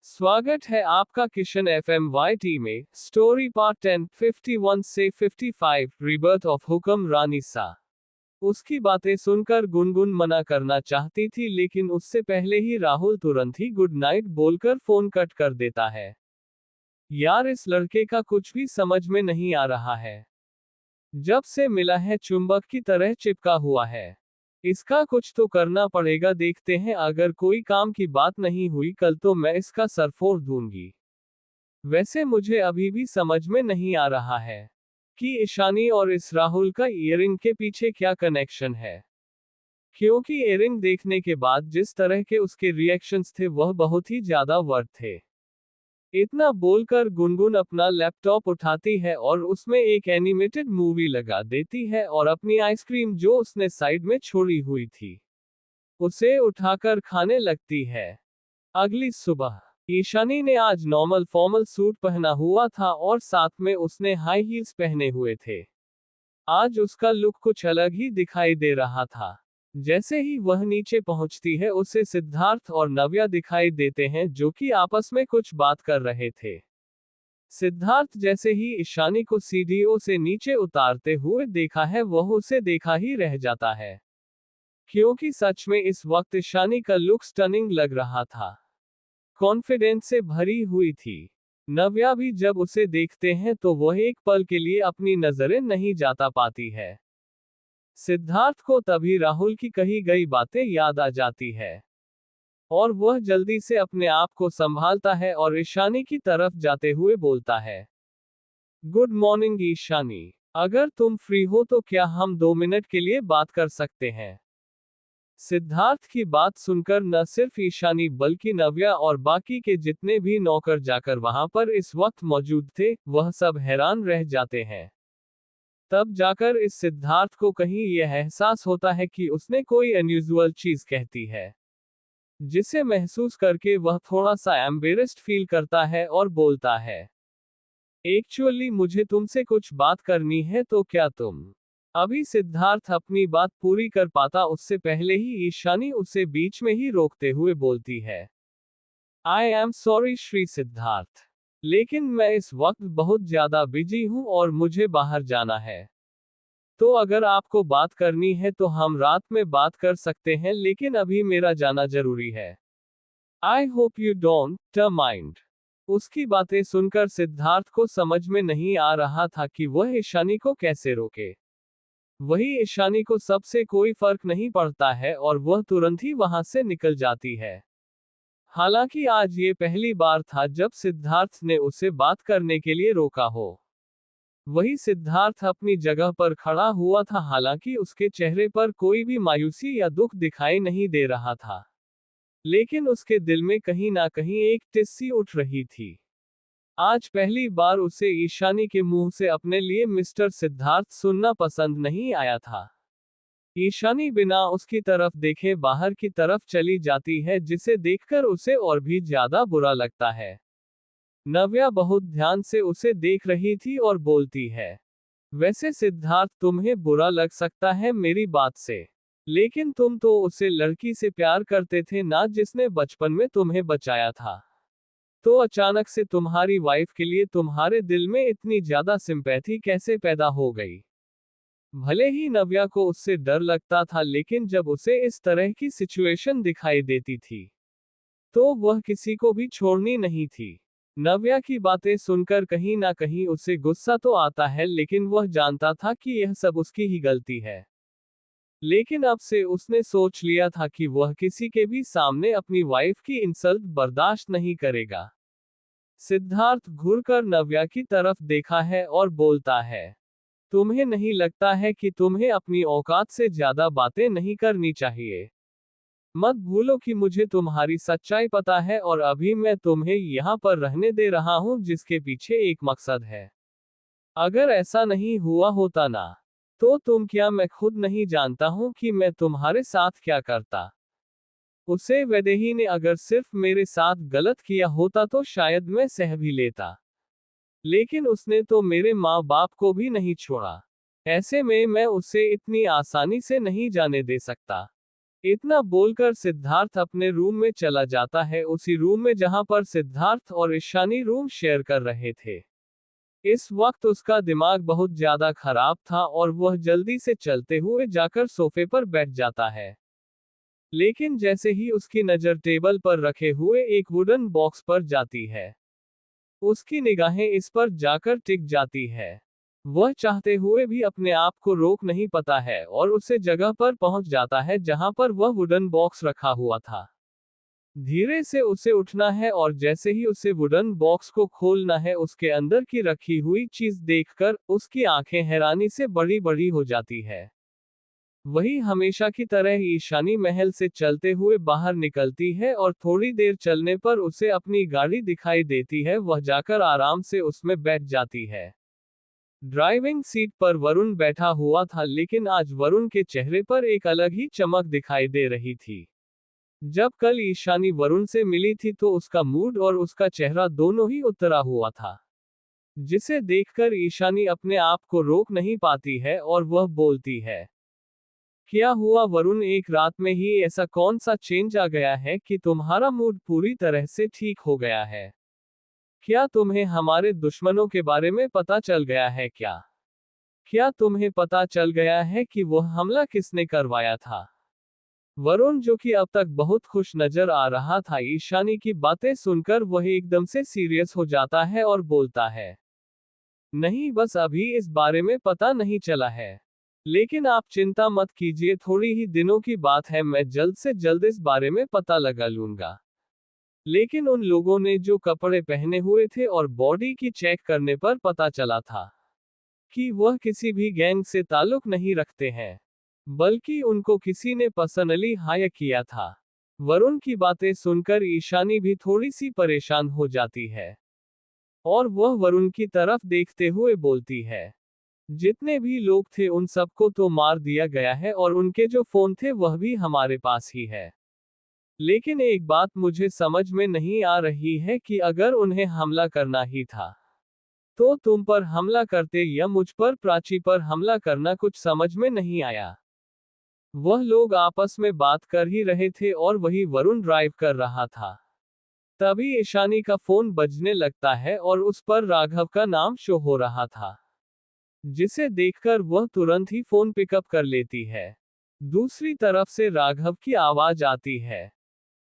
स्वागत है आपका किशन FMYT में। स्टोरी पार्ट 10, 51 से 55, रिबर्थ ऑफ हुक्म रानी सा। उसकी बातें सुनकर गुनगुन मना करना चाहती थी, लेकिन उससे पहले ही राहुल तुरंत ही गुड नाइट बोलकर फोन कट कर देता है। यार, इस लड़के का कुछ भी समझ में नहीं आ रहा है। जब से मिला है चुंबक की तरह चिपका हुआ है। इसका कुछ तो करना पड़ेगा, देखते हैं, अगर कोई काम की बात नहीं हुई कल तो मैं इसका सर फोड़ दूंगी। वैसे मुझे अभी भी समझ में नहीं आ रहा है कि ईशानी और इस राहुल का ईयरिंग के पीछे क्या कनेक्शन है, क्योंकि ईयरिंग देखने के बाद जिस तरह के उसके रिएक्शंस थे वह बहुत ही ज्यादा वर्थ थे। इतना बोलकर गुनगुन अपना लैपटॉप उठाती है और उसमें एक एनिमेटेड मूवी लगा देती है और अपनी आइसक्रीम जो उसने साइड में छोड़ी हुई थी उसे उठाकर खाने लगती है। अगली सुबह ईशानी ने आज नॉर्मल फॉर्मल सूट पहना हुआ था और साथ में उसने हाई हील्स पहने हुए थे। आज उसका लुक कुछ अलग ही दिखाई दे रहा था। जैसे ही वह नीचे पहुंचती है उसे सिद्धार्थ और नव्या दिखाई देते हैं, जो कि आपस में कुछ बात कर रहे थे। सिद्धार्थ जैसे ही ईशानी को सीढ़ियों से नीचे उतारते हुए देखा है वह उसे देखा ही रह जाता है, क्योंकि सच में इस वक्त ईशानी का लुक स्टनिंग लग रहा था। कॉन्फिडेंस से भरी हुई थी। नव्या भी जब उसे देखते हैं तो वह एक पल के लिए अपनी नजरें नहीं जाता पाती है। सिद्धार्थ को तभी राहुल की कही गई बातें याद आ जाती है और वह जल्दी से अपने आप को संभालता है और ईशानी की तरफ जाते हुए बोलता है, गुड मॉर्निंग ईशानी, अगर तुम फ्री हो तो क्या हम 2 मिनट के लिए बात कर सकते हैं। सिद्धार्थ की बात सुनकर न सिर्फ ईशानी बल्कि नव्या और बाकी के जितने भी नौकर जाकर वहां पर इस वक्त मौजूद थे वह सब हैरान रह जाते हैं। तब जाकर इस सिद्धार्थ को कहीं यह एहसास होता है कि उसने कोई अनयूजुअल चीज कहती है, जिसे महसूस करके वह थोड़ा सा एम्बेरेस्ड फील करता है और बोलता है, एक्चुअली मुझे तुमसे कुछ बात करनी है, तो क्या तुम। अभी सिद्धार्थ अपनी बात पूरी कर पाता उससे पहले ही ईशानी उसे बीच में ही रोकते हुए बोलती है, I am sorry Shri Siddharth, लेकिन मैं इस वक्त बहुत ज्यादा बिजी हूं और मुझे बाहर जाना है। तो अगर आपको बात करनी है तो हम रात में बात कर सकते हैं, लेकिन अभी मेरा जाना जरूरी है। I hope you don't mind. उसकी बातें सुनकर सिद्धार्थ को समझ में नहीं आ रहा था कि वह ईशानी को कैसे रोके। वही ईशानी को सबसे कोई फर्क नहीं पड़ता है और वह तुरंत ही वहां से निकल जाती है। हालांकि आज ये पहली बार था जब सिद्धार्थ ने उसे बात करने के लिए रोका हो। वही सिद्धार्थ अपनी जगह पर खड़ा हुआ था, हालांकि उसके चेहरे पर कोई भी मायूसी या दुख दिखाई नहीं दे रहा था, लेकिन उसके दिल में कहीं ना कहीं एक टिस्सी उठ रही थी। आज पहली बार उसे ईशानी के मुंह से अपने लिए मिस्टर सिद्धार्थ सुनना पसंद नहीं आया था। ईशानी बिना उसकी तरफ देखे बाहर की तरफ चली जाती है, जिसे देखकर उसे और भी ज्यादा बुरा लगता है। नव्या बहुत ध्यान से उसे देख रही थी और बोलती है, वैसे सिद्धार्थ तुम्हें बुरा लग सकता है मेरी बात से, लेकिन तुम तो उसे लड़की से प्यार करते थे ना, जिसने बचपन में तुम्हें बचाया था। तो अचानक से तुम्हारी वाइफ के लिए तुम्हारे दिल में इतनी ज्यादा सिंपैथी कैसे पैदा हो गई। भले ही नव्या को उससे डर लगता था, लेकिन जब उसे इस तरह की सिचुएशन दिखाई देती थी तो वह किसी को भी छोड़नी नहीं थी। नव्या की बातें सुनकर कहीं ना कहीं उसे गुस्सा तो आता है, लेकिन वह जानता था कि यह सब उसकी ही गलती है। लेकिन अब से उसने सोच लिया था कि वह किसी के भी सामने अपनी वाइफ की इंसल्ट बर्दाश्त नहीं करेगा। सिद्धार्थ घूरकर नव्या की तरफ देखा है और बोलता है, तुम्हें नहीं लगता है कि तुम्हें अपनी औकात से ज्यादा बातें नहीं करनी चाहिए। मत भूलो कि मुझे तुम्हारी सच्चाई पता है और अभी मैं तुम्हें यहाँ पर रहने दे रहा हूँ, जिसके पीछे एक मकसद है। अगर ऐसा नहीं हुआ होता ना, तो तुम क्या, मैं खुद नहीं जानता हूँ कि मैं तुम्हारे साथ क्या करता। उसे वैदेही ने अगर सिर्फ मेरे साथ गलत किया होता तो शायद मैं सह भी लेता, लेकिन उसने तो मेरे माँ बाप को भी नहीं छोड़ा। ऐसे में मैं उसे इतनी आसानी से नहीं जाने दे सकता। इतना बोलकर सिद्धार्थ अपने रूम में चला जाता है, उसी रूम में जहां पर सिद्धार्थ और ईशानी रूम शेयर कर रहे थे। इस वक्त उसका दिमाग बहुत ज्यादा खराब था और वह जल्दी से चलते हुए जाकर सोफे पर बैठ जाता है। लेकिन जैसे ही उसकी नजर टेबल पर रखे हुए एक वुडन बॉक्स पर जाती है, उसकी निगाहें इस पर जाकर टिक जाती है। वह चाहते हुए भी अपने आप को रोक नहीं पाता है और उसे जगह पर पहुंच जाता है जहां पर वह वुडन बॉक्स रखा हुआ था। धीरे से उसे उठना है और जैसे ही उसे वुडन बॉक्स को खोलना है, उसके अंदर की रखी हुई चीज देखकर उसकी आंखें हैरानी से बड़ी बड़ी हो जाती है। वही हमेशा की तरह ईशानी महल से चलते हुए बाहर निकलती है और थोड़ी देर चलने पर उसे अपनी गाड़ी दिखाई देती है। वह जाकर आराम से उसमें बैठ जाती है। ड्राइविंग सीट पर वरुण बैठा हुआ था, लेकिन आज वरुण के चेहरे पर एक अलग ही चमक दिखाई दे रही थी। जब कल ईशानी वरुण से मिली थी तो उसका मूड और उसका चेहरा दोनों ही उतरा हुआ था, जिसे देखकर ईशानी अपने आप को रोक नहीं पाती है और वह बोलती है, क्या हुआ वरुण, एक रात में ही ऐसा कौन सा चेंज आ गया है कि तुम्हारा मूड पूरी तरह से ठीक हो गया है? क्या तुम्हें हमारे दुश्मनों के बारे में पता चल गया है क्या? क्या तुम्हें पता चल गया है कि वह हमला किसने करवाया था? वरुण, जो कि अब तक बहुत खुश नजर आ रहा था, ईशानी की बातें सुनकर वह एकदम से सीरियस हो जाता है और बोलता है, नहीं, बस अभी इस बारे में पता नहीं चला है। लेकिन आप चिंता मत कीजिए, थोड़ी ही दिनों की बात है, मैं जल्द से जल्द इस बारे में पता लगा लूंगा। लेकिन उन लोगों ने जो कपड़े पहने हुए थे और बॉडी की चेक करने पर पता चला था कि वह किसी भी गैंग से ताल्लुक नहीं रखते हैं, बल्कि उनको किसी ने पर्सनली हायर किया था। वरुण की बातें सुनकर ईशानी भी थोड़ी सी परेशान हो जाती है और वह वरुण की तरफ देखते हुए बोलती है, जितने भी लोग थे उन सबको तो मार दिया गया है और उनके जो फोन थे वह भी हमारे पास ही है। लेकिन एक बात मुझे समझ में नहीं आ रही है कि अगर उन्हें हमला करना ही था तो तुम पर हमला करते या मुझ पर, प्राची पर हमला करना, कुछ समझ में नहीं आया। वह लोग आपस में बात कर ही रहे थे और वही वरुण ड्राइव कर रहा था। तभी ईशानी का फोन बजने लगता है और उस पर राघव का नाम शो हो रहा था, जिसे देखकर वह तुरंत ही फोन पिकअप कर लेती है। दूसरी तरफ से राघव की आवाज आती है,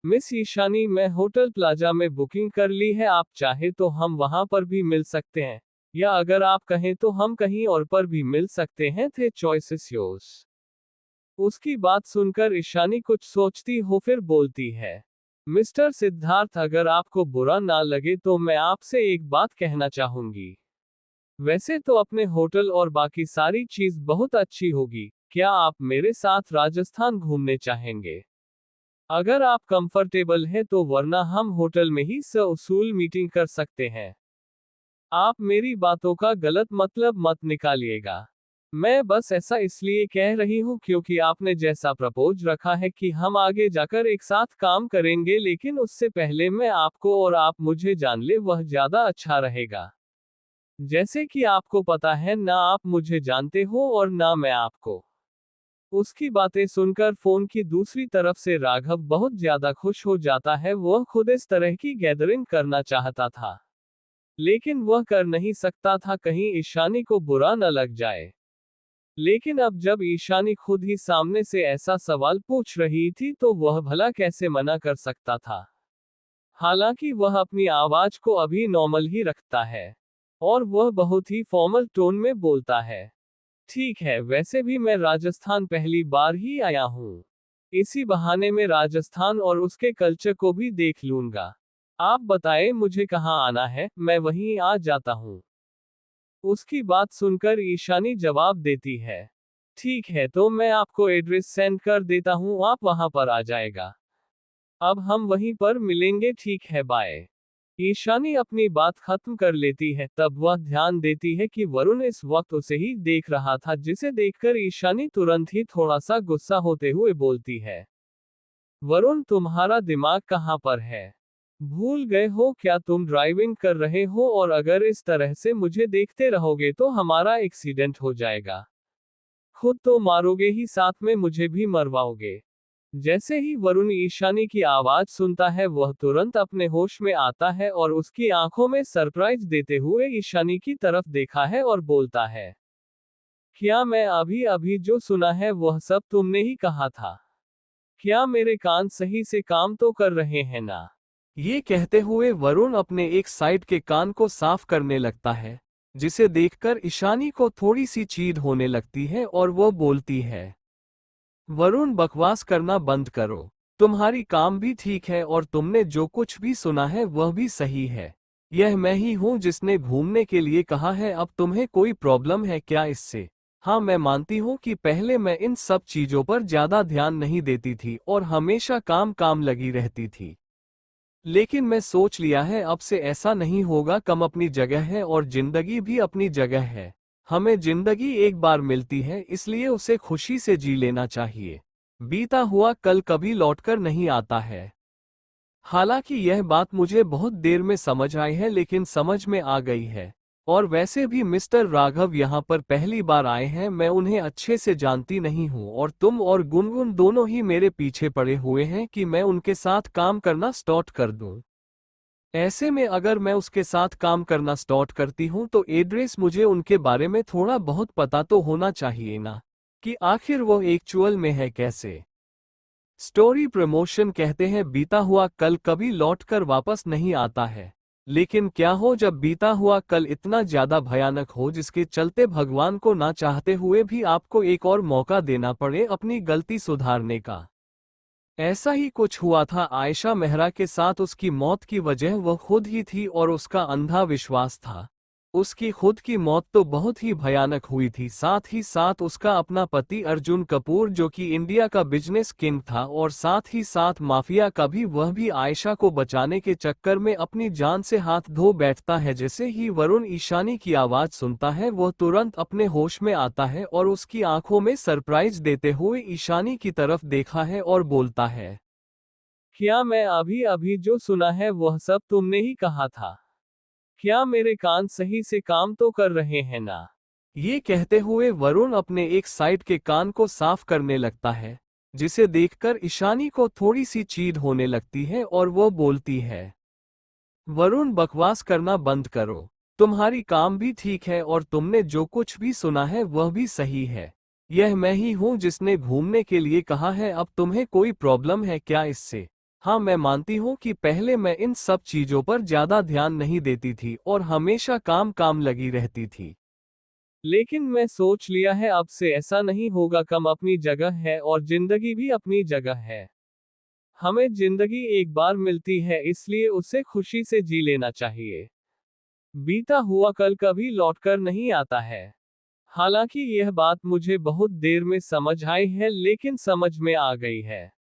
मिस ईशानी, मैं होटल प्लाजा में बुकिंग कर ली है, आप चाहे तो हम वहां पर भी मिल सकते हैं, या अगर आप कहें तो हम कहीं और पर भी मिल सकते हैं, थे चॉइस इज योर्स। उसकी बात सुनकर ईशानी कुछ सोचती हो फिर बोलती है, मिस्टर सिद्धार्थ, अगर आपको बुरा ना लगे तो मैं आपसे एक बात कहना चाहूंगी। वैसे तो अपने होटल और बाकी सारी चीज बहुत अच्छी होगी, क्या आप मेरे साथ राजस्थान घूमने चाहेंगे? अगर आप कंफर्टेबल हैं तो, वरना हम होटल में ही उसूल मीटिंग कर सकते हैं। आप मेरी बातों का गलत मतलब मत निकालिएगा। मैं बस ऐसा इसलिए कह रही हूँ क्योंकि आपने जैसा प्रपोज रखा है कि हम आगे जाकर एक साथ काम करेंगे, लेकिन उससे पहले मैं आपको और आप मुझे जान ले, वह ज्यादा अच्छा रहेगा। जैसे कि आपको पता है, ना आप मुझे जानते हो और ना मैं आपको। उसकी बातें सुनकर फोन की दूसरी तरफ से राघव बहुत ज्यादा खुश हो जाता है। वह खुद इस तरह की गैदरिंग करना चाहता था, लेकिन वह कर नहीं सकता था, कहीं ईशानी को बुरा न लग जाए। लेकिन अब जब ईशानी खुद ही सामने से ऐसा सवाल पूछ रही थी तो वह भला कैसे मना कर सकता था। हालांकि वह अपनी आवाज को अभी नॉर्मल ही रखता है और वह बहुत ही फॉर्मल टोन में बोलता है, ठीक है, वैसे भी मैं राजस्थान पहली बार ही आया हूँ। इसी बहाने में राजस्थान और उसके कल्चर को भी देख लूंगा। आप बताएं मुझे कहाँ आना है, मैं वहीं आ जाता हूँ। उसकी बात सुनकर ईशानी जवाब देती है, ठीक है, तो मैं आपको एड्रेस सेंड कर देता हूँ, आप वहां पर आ जाएगा। अब हम वहीं पर मिलेंगे, ठीक है, बाय। ईशानी अपनी बात खत्म कर लेती है, तब वह ध्यान देती है कि वरुण इस वक्त उसे ही देख रहा था, जिसे देखकर ईशानी तुरंत ही थोड़ा सा गुस्सा होते हुए बोलती है, वरुण, तुम्हारा दिमाग कहाँ पर है? भूल गए हो क्या तुम ड्राइविंग कर रहे हो, और अगर इस तरह से मुझे देखते रहोगे तो हमारा एक्सीडेंट हो जाएगा। खुद तो मारोगे ही, साथ में मुझे भी मरवाओगे। जैसे ही वरुण ईशानी की आवाज सुनता है वह तुरंत अपने होश में आता है और उसकी आंखों में सरप्राइज देते हुए ईशानी की तरफ देखा है और बोलता है, क्या मैं अभी अभी जो सुना है वह सब तुमने ही कहा था? क्या मेरे कान सही से काम तो कर रहे हैं ना? ये कहते हुए वरुण अपने एक साइड के कान को साफ करने लगता है, जिसे देखकर ईशानी को थोड़ी सी चीड़ होने लगती है और वो बोलती है, वरुण बकवास करना बंद करो। तुम्हारी काम भी ठीक है और तुमने जो कुछ भी सुना है वह भी सही है। यह मैं ही हूँ जिसने घूमने के लिए कहा है। अब तुम्हें कोई प्रॉब्लम है क्या इससे? हाँ, मैं मानती हूँ कि पहले मैं इन सब चीजों पर ज्यादा ध्यान नहीं देती थी और हमेशा काम काम लगी रहती थी। लेकिन मैं सोच लिया है अब से ऐसा नहीं होगा। कम अपनी जगह है और जिंदगी भी अपनी जगह है। हमें जिंदगी एक बार मिलती है, इसलिए उसे खुशी से जी लेना चाहिए। बीता हुआ कल कभी लौटकर नहीं आता है। हालांकि यह बात मुझे बहुत देर में समझ आई है, लेकिन समझ में आ गई है। और वैसे भी मिस्टर राघव यहाँ पर पहली बार आए हैं, मैं उन्हें अच्छे से जानती नहीं हूँ और तुम और गुनगुन दोनों ही मेरे पीछे पड़े हुए हैं कि मैं उनके साथ काम करना स्टार्ट कर दूँ। ऐसे में अगर मैं उसके साथ काम करना स्टार्ट करती हूँ तो एड्रेस मुझे उनके बारे में थोड़ा बहुत पता तो होना चाहिए ना, कि आखिर वो एक्चुअल में है कैसे। स्टोरी प्रमोशन कहते हैं बीता हुआ कल कभी लौटकर वापस नहीं आता है। लेकिन क्या हो जब बीता हुआ कल इतना ज्यादा भयानक हो जिसके चलते भगवान को ना चाहते हुए भी आपको एक और मौका देना पड़े अपनी गलती सुधारने का। ऐसा ही कुछ हुआ था आयशा मेहरा के साथ। उसकी मौत की वजह वह खुद ही थी और उसका अंधा विश्वास था। उसकी खुद की मौत तो बहुत ही भयानक हुई थी, साथ ही साथ उसका अपना पति अर्जुन कपूर जो कि इंडिया का बिजनेस किंग था और साथ ही साथ माफिया का भी, वह भी आयशा को बचाने के चक्कर में अपनी जान से हाथ धो बैठता है। जैसे ही वरुण ईशानी की आवाज सुनता है वह तुरंत अपने होश में आता है और उसकी आंखों में सरप्राइज देते हुए ईशानी की तरफ देखा है और बोलता है, क्या मैं अभी अभी जो सुना है वह सब तुमने ही कहा था? क्या मेरे कान सही से काम तो कर रहे हैं ना? ये कहते हुए वरुण अपने एक साइड के कान को साफ करने लगता है, जिसे देखकर ईशानी को थोड़ी सी चीड़ होने लगती है और वो बोलती है, वरुण बकवास करना बंद करो। तुम्हारी काम भी ठीक है और तुमने जो कुछ भी सुना है वह भी सही है। यह मैं ही हूँ जिसने घूमने के लिए कहा है। अब तुम्हें कोई प्रॉब्लम है क्या इससे? हाँ, मैं मानती हूँ कि पहले मैं इन सब चीजों पर ज्यादा ध्यान नहीं देती थी और हमेशा काम काम लगी रहती थी। लेकिन मैं सोच लिया है अब से ऐसा नहीं होगा। कम अपनी जगह है और जिंदगी भी अपनी जगह है। हमें जिंदगी एक बार मिलती है, इसलिए उसे खुशी से जी लेना चाहिए। बीता हुआ कल कभी लौटकर नहीं आता है। हालांकि यह बात मुझे बहुत देर में समझ आई है, लेकिन समझ में आ गई है।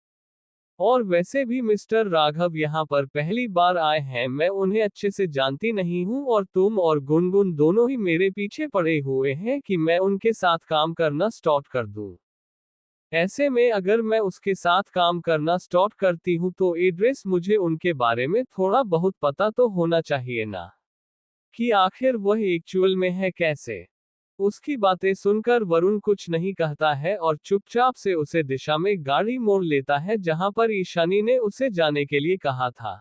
और वैसे भी मिस्टर राघव यहाँ पर पहली बार आए हैं, मैं उन्हें अच्छे से जानती नहीं हूँ और तुम और गुनगुन दोनों ही मेरे पीछे पड़े हुए हैं कि मैं उनके साथ काम करना स्टार्ट कर दूँ। ऐसे में अगर मैं उसके साथ काम करना स्टार्ट करती हूँ तो एड्रेस मुझे उनके बारे में थोड़ा बहुत पता तो होना चाहिए ना, कि आखिर वह एक्चुअल में है कैसे। उसकी बातें सुनकर वरुण कुछ नहीं कहता है और चुपचाप से उसे दिशा में गाड़ी मोड़ लेता है जहां पर ईशानी ने उसे जाने के लिए कहा था।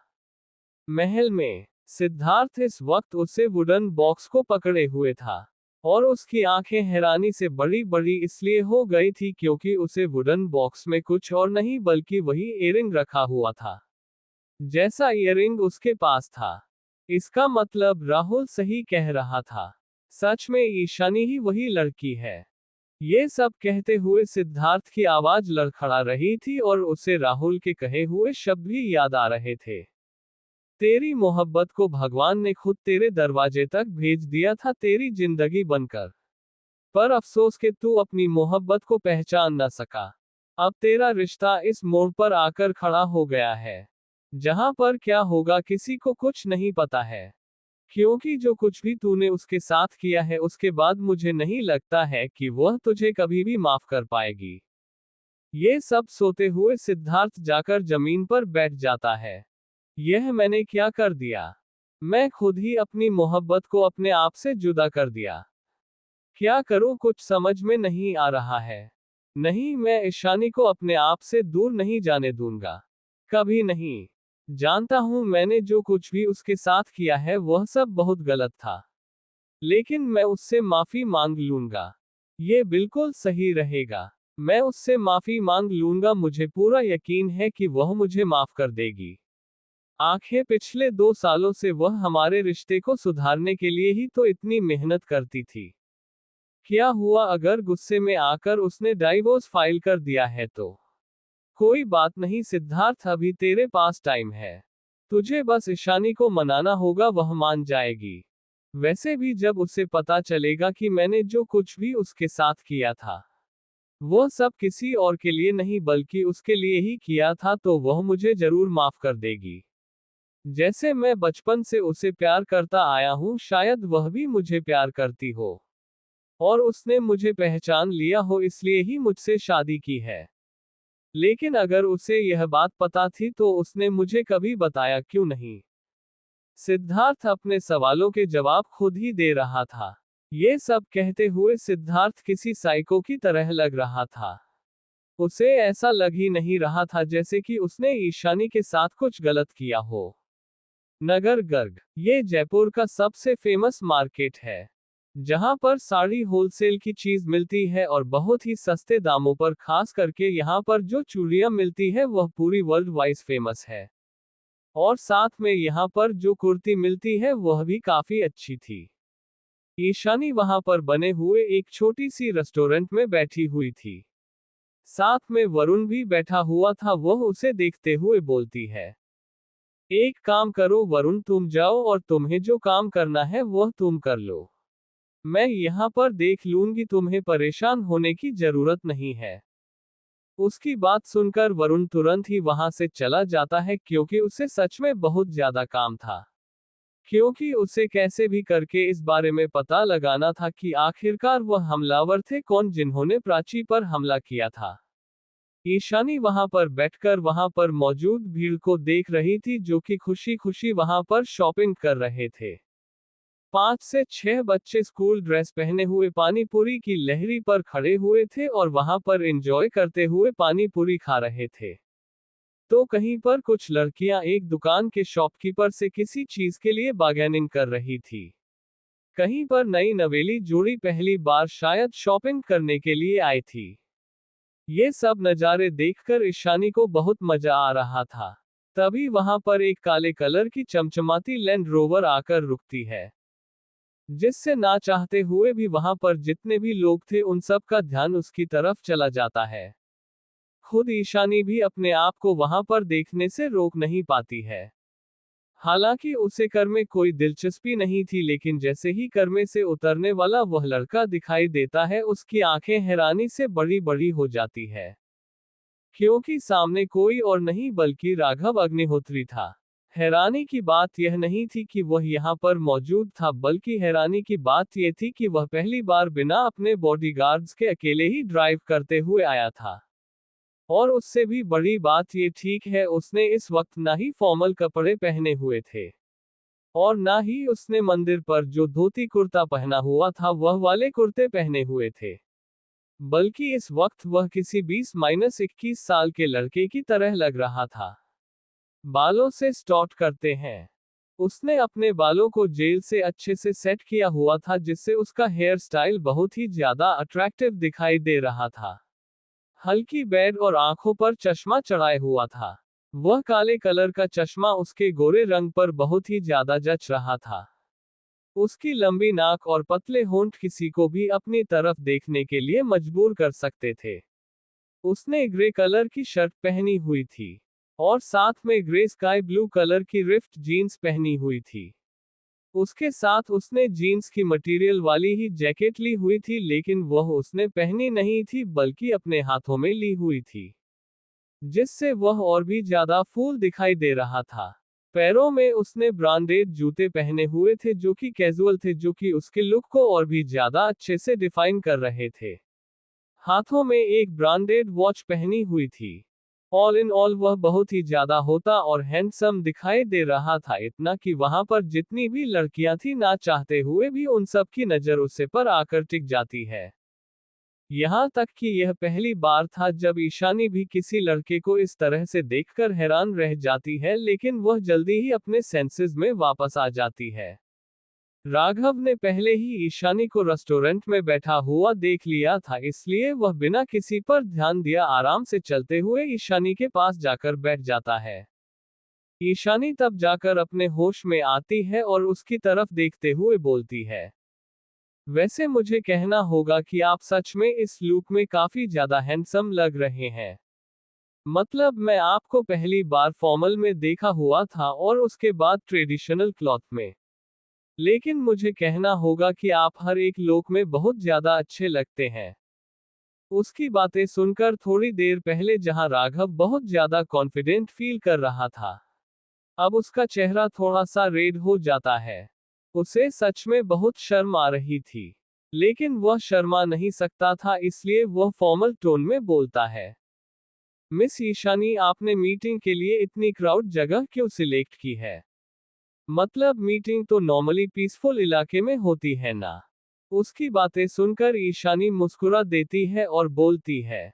महल में सिद्धार्थ इस वक्त उसे वुडन बॉक्स को पकड़े हुए था और उसकी आंखें हैरानी से बड़ी बड़ी इसलिए हो गई थी क्योंकि उसे वुडन बॉक्स में कुछ और नहीं बल्कि वही इयररिंग रखा हुआ था, जैसा इयररिंग उसके पास था। इसका मतलब राहुल सही कह रहा था, सच में ईशानी ही वही लड़की है। ये सब कहते हुए सिद्धार्थ की आवाज लड़खड़ा रही थी और उसे राहुल के कहे हुए शब्द भी याद आ रहे थे। तेरी मोहब्बत को भगवान ने खुद तेरे दरवाजे तक भेज दिया था तेरी जिंदगी बनकर, पर अफसोस कि तू अपनी मोहब्बत को पहचान न सका। अब तेरा रिश्ता इस मोड़ पर आकर खड़ा हो गया है, जहां पर क्या होगा किसी को कुछ नहीं पता है। क्योंकि जो कुछ भी तूने उसके साथ किया है उसके बाद मुझे नहीं लगता है कि वह तुझे कभी भी माफ कर पाएगी। ये सब सोते हुए सिद्धार्थ जाकर जमीन पर बैठ जाता है। यह मैंने क्या कर दिया? मैं खुद ही अपनी मोहब्बत को अपने आप से जुदा कर दिया। क्या करूं कुछ समझ में नहीं आ रहा है। नहीं, मैं ईशानी को अपने आप से दूर नहीं जाने दूंगा। कभी नहीं। जानता हूं मैंने जो कुछ भी उसके साथ किया है वह सब बहुत गलत था। लेकिन मैं उससे माफी मांग लूंगा। ये बिल्कुल सही रहेगा। मैं उससे माफी मांग लूंगा, मुझे पूरा यकीन है कि वह मुझे माफ कर देगी। आखिर पिछले 2 सालों से वह हमारे रिश्ते को सुधारने के लिए ही तो इतनी मेहनत करती थी। क्या हुआ अगर गुस्से में आकर उसने डाइवोर्स फाइल कर दिया है तो? कोई बात नहीं सिद्धार्थ, अभी तेरे पास टाइम है। तुझे बस ईशानी को मनाना होगा, वह मान जाएगी। वैसे भी जब उसे पता चलेगा कि मैंने जो कुछ भी उसके साथ किया था वह सब किसी और के लिए नहीं बल्कि उसके लिए ही किया था, तो वह मुझे जरूर माफ कर देगी। जैसे मैं बचपन से उसे प्यार करता आया हूं, शायद वह भी मुझे प्यार करती हो। और उसने मुझे पहचान लिया हो, इसलिए ही मुझसे शादी की है। लेकिन अगर उसे यह बात पता थी तो उसने मुझे कभी बताया क्यों नहीं? सिद्धार्थ अपने सवालों के जवाब खुद ही दे रहा था। ये सब कहते हुए सिद्धार्थ किसी साइको की तरह लग रहा था। उसे ऐसा लग ही नहीं रहा था जैसे कि उसने ईशानी के साथ कुछ गलत किया हो। नगर गर्ग, ये जयपुर का सबसे फेमस मार्केट है, जहां पर साड़ी होलसेल की चीज मिलती है और बहुत ही सस्ते दामों पर। खास करके यहाँ पर जो चूड़ियां मिलती है वह पूरी वर्ल्ड वाइड फेमस है। और साथ में यहाँ पर जो कुर्ती मिलती है वह भी काफी अच्छी थी। ईशानी वहां पर बने हुए एक छोटी सी रेस्टोरेंट में बैठी हुई थी। साथ में वरुण भी बैठा हुआ था। वह उसे देखते हुए बोलती है, एक काम करो वरुण, तुम जाओ और तुम्हें जो काम करना है वह तुम कर लो। मैं यहाँ पर देख लूंगी, तुम्हें परेशान होने की जरूरत नहीं है। उसकी बात सुनकर वरुण तुरंत ही वहां से चला जाता है, क्योंकि उसे सच में बहुत ज्यादा काम था। क्योंकि उसे कैसे भी करके इस बारे में पता लगाना था कि आखिरकार वह हमलावर थे कौन जिन्होंने प्राची पर हमला किया था। ईशानी वहां पर बैठकर वहां पर मौजूद भीड़ को देख रही थी, जो कि खुशी खुशी वहां पर शॉपिंग कर रहे थे। 5 से 6 बच्चे स्कूल ड्रेस पहने हुए पानी पूरी की लहरी पर खड़े हुए थे और वहां पर एंजॉय करते हुए पानी पूरी खा रहे थे। तो कहीं पर कुछ लड़कियां एक दुकान के शॉपकीपर से किसी चीज के लिए बार्गेनिंग कर रही थी। कहीं पर नई नवेली जोड़ी पहली बार शायद शॉपिंग करने के लिए आई थी। ये सब नज़ारे देखकर ईशानी को बहुत मजा आ रहा था। तभी वहां पर एक काले कलर की चमचमाती लैंड रोवर आकर रुकती है, जिससे ना चाहते हुए भी वहां पर जितने भी लोग थे उन सब का ध्यान उसकी तरफ चला जाता है। खुद ईशानी भी अपने आप को वहां पर देखने से रोक नहीं पाती है। हालांकि उसे कर में कोई दिलचस्पी नहीं थी, लेकिन जैसे ही कर में से उतरने वाला वह लड़का दिखाई देता है, उसकी आंखें हैरानी से बड़ी बड़ी हो जाती है। क्योंकि सामने कोई और नहीं बल्कि राघव अग्निहोत्री था। हैरानी की बात यह नहीं थी कि वह यहाँ पर मौजूद था, बल्कि हैरानी की बात यह थी कि वह पहली बार बिना अपने बॉडीगार्ड्स के अकेले ही ड्राइव करते हुए आया था। और उससे भी बड़ी बात ये ठीक है, उसने इस वक्त ना ही फॉर्मल कपड़े पहने हुए थे और ना ही उसने मंदिर पर जो धोती कुर्ता पहना हुआ था वह वाले कुर्ते पहने हुए थे। बल्कि इस वक्त वह किसी 20-21 साल के लड़के की तरह लग रहा था। बालों से स्टार्ट करते हैं। उसने अपने बालों को जेल से अच्छे से सेट किया हुआ था, जिससे उसका हेयर स्टाइल बहुत ही ज्यादा अट्रैक्टिव दिखाई दे रहा था। हल्की बेड और आंखों पर चश्मा चढ़ाए हुआ था। वह काले कलर का चश्मा उसके गोरे रंग पर बहुत ही ज्यादा जच रहा था। उसकी लंबी नाक और पतले होंठ किसी को भी अपनी तरफ देखने के लिए मजबूर कर सकते थे। उसने ग्रे कलर की शर्ट पहनी हुई थी और साथ में ग्रे स्काई ब्लू कलर की रिफ्ट जीन्स पहनी हुई थी। उसके साथ उसने जीन्स की मटेरियल वाली ही जैकेट ली हुई थी, लेकिन वह उसने पहनी नहीं थी बल्कि अपने हाथों में ली हुई थी, जिससे वह और भी ज्यादा फूल दिखाई दे रहा था। पैरों में उसने ब्रांडेड जूते पहने हुए थे जो कि कैजुअल थे, जो कि उसके लुक को और भी ज्यादा अच्छे से डिफाइन कर रहे थे। हाथों में एक ब्रांडेड वॉच पहनी हुई थी। ऑल इन ऑल वह बहुत ही ज्यादा होता और हैंडसम दिखाई दे रहा था, इतना कि वहां पर जितनी भी लड़कियां थी ना चाहते हुए भी उन सब की नजर उसे पर आकर टिक जाती है। यहाँ तक कि यह पहली बार था जब ईशानी भी किसी लड़के को इस तरह से देखकर हैरान रह जाती है, लेकिन वह जल्दी ही अपने सेंसेस में वापस आ जाती है। राघव ने पहले ही ईशानी को रेस्टोरेंट में बैठा हुआ देख लिया था, इसलिए वह बिना किसी पर ध्यान दिया आराम से चलते हुए ईशानी के पास जाकर बैठ जाता है। ईशानी तब जाकर अपने होश में आती है और उसकी तरफ देखते हुए बोलती है, वैसे मुझे कहना होगा कि आप सच में इस लुक में काफी ज्यादा हैंडसम लग रहे हैं। मतलब मैं आपको पहली बार फॉर्मल में देखा हुआ था और उसके बाद ट्रेडिशनल क्लॉथ में, लेकिन मुझे कहना होगा कि आप हर एक लुक में बहुत ज्यादा अच्छे लगते हैं। उसकी बातें सुनकर थोड़ी देर पहले जहां राघव बहुत ज्यादा कॉन्फिडेंट फील कर रहा था, अब उसका चेहरा थोड़ा सा रेड हो जाता है। उसे सच में बहुत शर्म आ रही थी, लेकिन वह शर्मा नहीं सकता था, इसलिए वह फॉर्मल टोन में बोलता है, मिस ईशानी, आपने मीटिंग के लिए इतनी क्राउड जगह क्यों सिलेक्ट की है? मतलब मीटिंग तो नॉर्मली पीसफुल इलाके में होती है ना? उसकी बातें सुनकर ईशानी मुस्कुरा देती है और बोलती है,